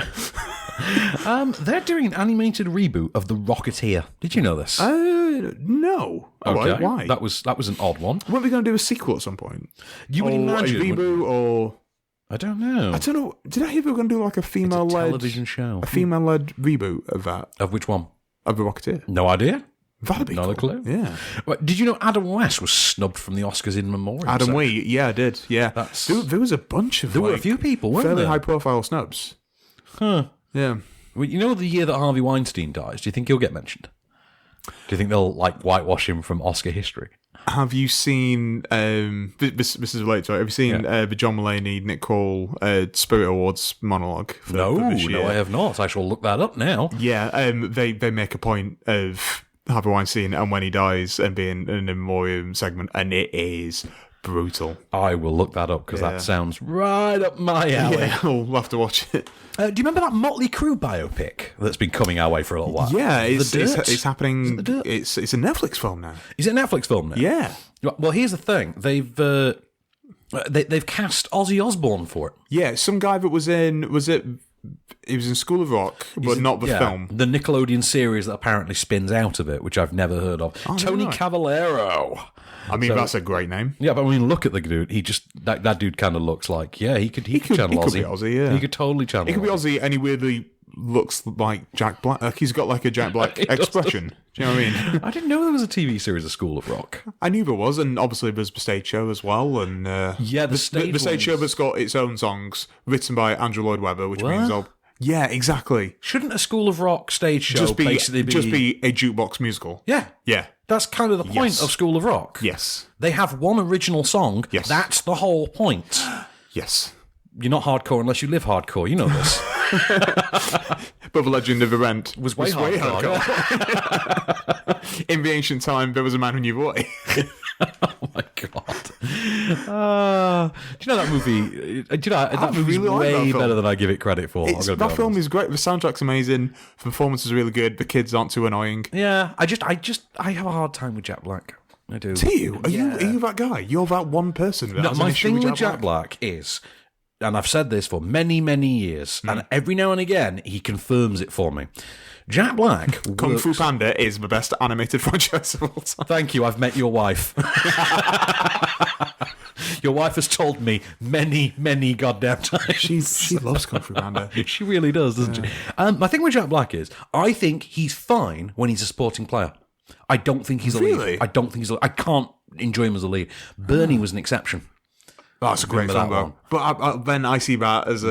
They're doing an animated reboot of The Rocketeer. Did you know this?
No.
Okay.
Why?
That was an odd one.
Weren't we going to do a sequel at some point?
You would imagine.
A reboot or...
I don't know.
Did I hear we were going to do a female-led...
television show.
A female-led reboot of that?
Of which one?
Of The Rocketeer.
No idea.
That'd be
Not a clue.
Yeah.
But did you know Adam West was snubbed from the Oscars in memoriam?
Adam West, yeah, I did. Yeah. There was a bunch of
There were a few people, weren't
fairly
there?
high-profile snubs.
Huh.
Yeah.
Well, the year that Harvey Weinstein dies, do you think he'll get mentioned? Do you think they'll whitewash him from Oscar history?
Have you seen? This is related to it. Have you seen the John Mulaney, Nick Kroll Spirit Awards monologue?
No, I have not. I shall look that up now.
Yeah, they make a point of Harvey Weinstein and when he dies and being in a memoriam segment, and it is brutal.
I will look that up because that sounds right up my alley.
Yeah, we'll have to watch it.
Do you remember that Motley Crue biopic that's been coming our way for a little while?
Yeah, it's
Is
happening.
it The Dirt?
It's a Netflix film now.
Is it a Netflix film now?
Yeah.
Well, here's the thing. They've cast Ozzy Osbourne for it.
Yeah, some guy that was in... He was in School of Rock, but not the film.
The Nickelodeon series that apparently spins out of it, which I've never heard of. Tony Cavallero.
I mean, that's a great name.
Yeah, but I mean, look at the dude. He just that dude kind of looks like he could channel Ozzy.
He could be Ozzy, yeah.
He could totally channel.
He could be Ozzy, and he weirdly looks like Jack Black. Like he's got like a Jack Black expression. Do you know what I mean?
I didn't know there was a TV series of School of Rock.
I knew there was, and obviously there's the stage show as well. And
the
stage show that's got its own songs written by Andrew Lloyd Webber, which means yeah, exactly.
Shouldn't a School of Rock stage show
just be a jukebox musical?
Yeah.
Yeah.
That's kind of the point of School of Rock.
Yes.
They have one original song.
Yes.
That's the whole point.
Yes.
You're not hardcore unless you live hardcore. You know this.
But the legend of the Rent
was way hardcore.
In the ancient time, there was a man who knew boy.
Oh my god! Do you know that movie? Do you know that movie's
really
way
that
better than I give it credit for?
That film is great. The soundtrack's amazing. The performance is really good. The kids aren't too annoying.
Yeah, I have a hard time with Jack Black. I do.
Do you? Are you that guy? You're that one person.
No, my thing with Jack Black is, and I've said this for many, many years, and every now and again he confirms it for me. Jack Black
Kung Fu Panda is the best animated franchise of all time.
Thank you, I've met your wife. Your wife has told me many, many goddamn times.
She loves Kung Fu Panda.
She really does, doesn't she? My thing with Jack Black is, I think he's fine when he's a supporting player. I don't think he's a lead. I don't think he's I can't enjoy him as a lead. Bernie was an exception.
That's a great film, though. But then I see that as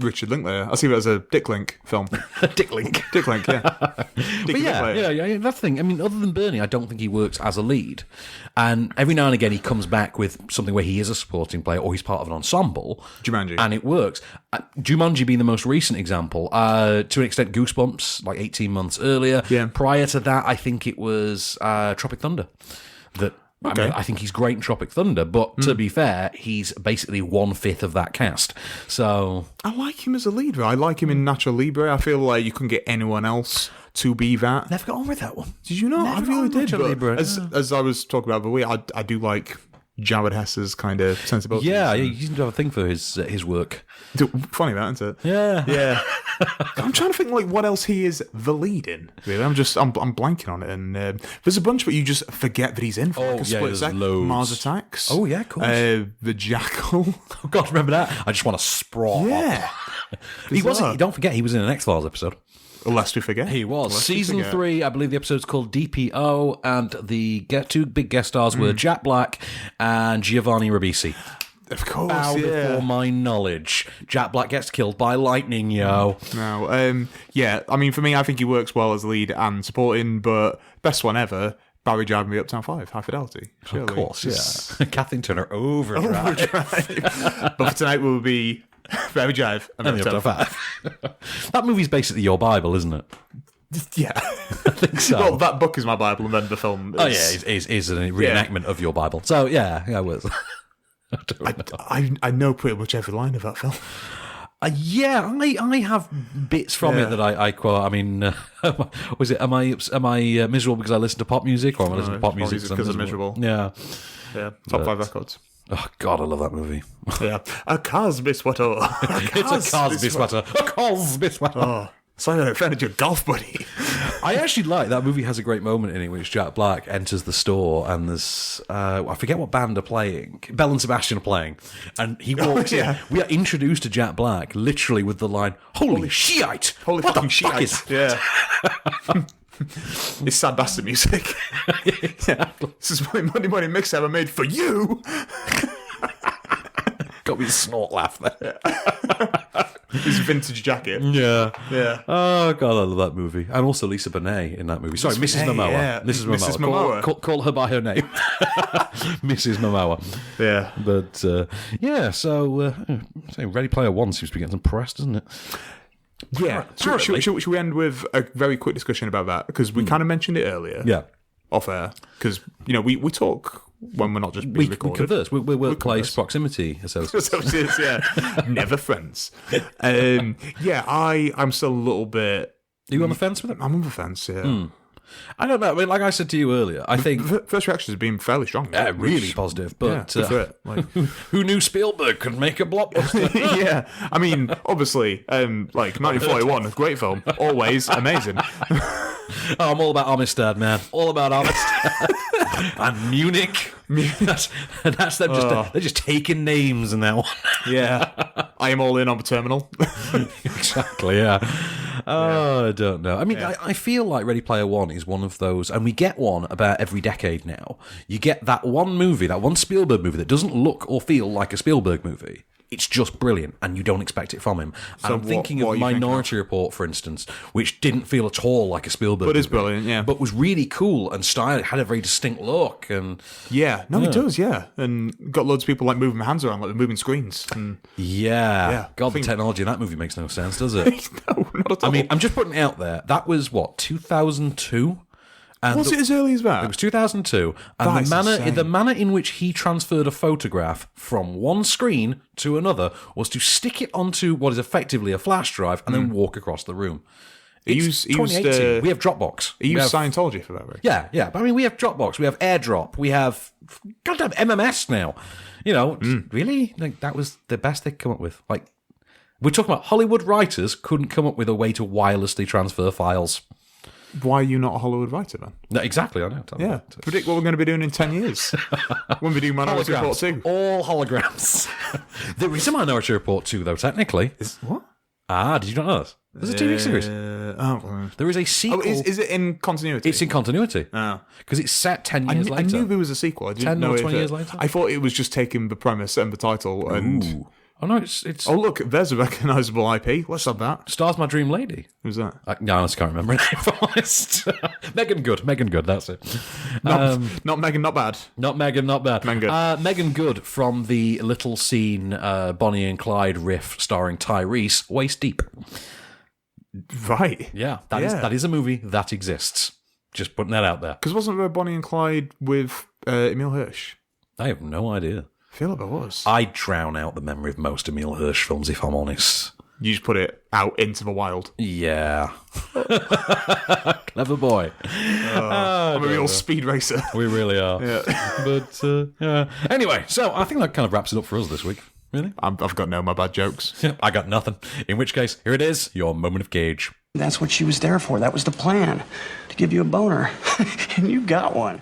Richard Linklater. I see that as a Dick Link film.
Dick Link.
Dick Link, yeah.
But yeah, that's the thing. I mean, other than Bernie, I don't think he works as a lead. And every now and again, he comes back with something where he is a supporting player or he's part of an ensemble.
Jumanji.
And it works. Jumanji being the most recent example. To an extent, Goosebumps, like 18 months earlier.
Yeah.
Prior to that, I think it was Tropic Thunder. Okay. I mean, I think he's great in Tropic Thunder, but to be fair, he's basically 1/5 of that cast. So
I like him as a leader. I like him in Nacho Libre. I feel like you couldn't get anyone else to be that.
Never got on with that one.
Did you not? I really did.
Nacho Libre.
As I was talking about the week, I do like Jared Hess's kind of sensibility.
Yeah, you seem to have a thing for his work.
Funny that, isn't it?
Yeah.
I'm trying to think like what else he is the lead in. Really, I'm blanking on it. And there's a bunch, but you just forget that he's in for like a split second.
Loads.
Mars Attacks.
Oh yeah, of course.
The Jackal.
Oh God, remember that? I just want to sprawl.
Yeah.
He wasn't. Don't forget, he was in an X-Files episode.
Lest we forget.
He was. Season 3, I believe the episode's called DPO, and the two big guest stars were Jack Black and Giovanni Ribisi.
Of course,
Bow before my knowledge. Jack Black gets killed by lightning, yo.
No, yeah, I mean, for me, I think he works well as lead and supporting, but best one ever, Barry driving me Uptown 5, High Fidelity. Surely.
Of course, yeah. Kathleen Turner, Overdrive.
But for tonight, we'll be Barry Drive and Uptown 5.
That movie's basically your Bible, isn't it?
Yeah.
I think so.
Well, that book is my Bible, and then the film
is a reenactment of your Bible. So, yeah, it was.
I know pretty much every line of that film.
I have bits from it that I quote. I mean, was it? Am I miserable because I listen to pop music, or am I listening to pop music
because I'm miserable?
Yeah.
Top 5 records.
Oh God, I love that movie.
Yeah, a Cosby sweater.
It's a Cosby sweater. A Cosby sweater.
Oh. Sorry I offended your golf buddy.
I actually like that movie. Has a great moment in it, which Jack Black enters the store and there's I forget what band are playing. Bell and Sebastian are playing, and he walks in. We are introduced to Jack Black literally with the line, "Holy Shiite!
Holy
what
fucking
the fuck
Shiite!"
Is
It's sad bastard music.
Exactly.
This is my money mix I made for you.
Got me a snort laugh there.
His vintage jacket.
Yeah.
Oh,
God, I love that movie. And also Lisa Bonet in that movie. Sorry, Mrs. Momoa.
Yeah.
Mrs.
Momoa.
Call her by her name. Mrs. Momoa.
Yeah.
But, Ready Player One seems to be getting some press, doesn't it?
Yeah. Should we end with a very quick discussion about that? Because we kind of mentioned it earlier.
Yeah.
Off air. Because, we talk when we're not just being recorded.
We converse. We're workplace proximity associates.
Yeah. Never friends. I'm still a little bit...
Are you on the fence with it?
I'm on the fence, yeah.
I don't know. I mean, like I said to you earlier, I think...
First reactions have been fairly strong.
Yeah, really positive. But who knew Spielberg could make a blockbuster?
Yeah. I mean, obviously, 1941, great film. Always amazing.
I'm all about Amistad, man. All about Amistad. And Munich. That's them they're just taking names in that one.
Yeah. I am all in on the terminal.
Exactly, yeah. I don't know. I mean, I feel like Ready Player One is one of those, and we get one about every decade now. You get that one movie, that one Spielberg movie that doesn't look or feel like a Spielberg movie. It's just brilliant, and you don't expect it from him. And
So
I'm thinking of
what
Minority Report, for instance, which didn't feel at all like a Spielberg
But
movie.
it's brilliant, yeah.
But was really cool and stylish, had a very distinct look. And
it does, yeah. And got loads of people moving their hands around, like moving screens. And
God, the technology in that movie makes no sense, does it?
No, not at all.
I mean, I'm just putting it out there. That was, 2002? And
was it as early as that?
It was 2002, and the manner in which he transferred a photograph from one screen to another was to stick it onto what is effectively a flash drive and then walk across the room. It's 2018. We have Dropbox.
He used Scientology for that, right?
Yeah. But I mean, we have Dropbox, we have AirDrop, we have goddamn MMS now. Really? That was the best they could come up with. We're talking about Hollywood writers couldn't come up with a way to wirelessly transfer files.
Why are you not a Hollywood writer, man?
No, exactly, I know.
Yeah. Predict what we're going to be doing in 10 years. When we do Minority Report 2.
All holograms. There is a Minority Report 2, though, technically.
What?
Did you not know this? There's a TV series. There is a sequel.
Oh, is it in continuity?
It's in continuity.
Oh.
Because it's set 10 years later.
I knew there was a sequel. I didn't
10
know
or 20 years later?
I thought it was just taking the premise and the title and
Oh no, it's.
Oh look, there's a recognisable IP. Let's have that.
Stars My Dream Lady.
Who's that?
No, I honestly can't remember her name. If I'm honest. Megan Good. That's it.
Not Megan, not bad.
Not Megan, not bad.
Megan Good.
Megan Good from the little scene Bonnie and Clyde riff starring Tyrese, Waist Deep.
Right.
Yeah, that is a movie that exists. Just putting that out there.
Because wasn't there Bonnie and Clyde with Emile Hirsch?
I have no idea.
I feel like there was.
I drown out the memory of most Emile Hirsch films, if I'm honest.
You just put it out into the wild.
Yeah. Clever boy.
I'm a real speed racer.
We really are.
Yeah.
But, yeah. Anyway, so I think that kind of wraps it up for us this week. Really?
I've got no my bad jokes.
I got nothing. In which case, here it is, your moment of Gage.
That's what she was there for. That was the plan. To give you a boner. And you got one.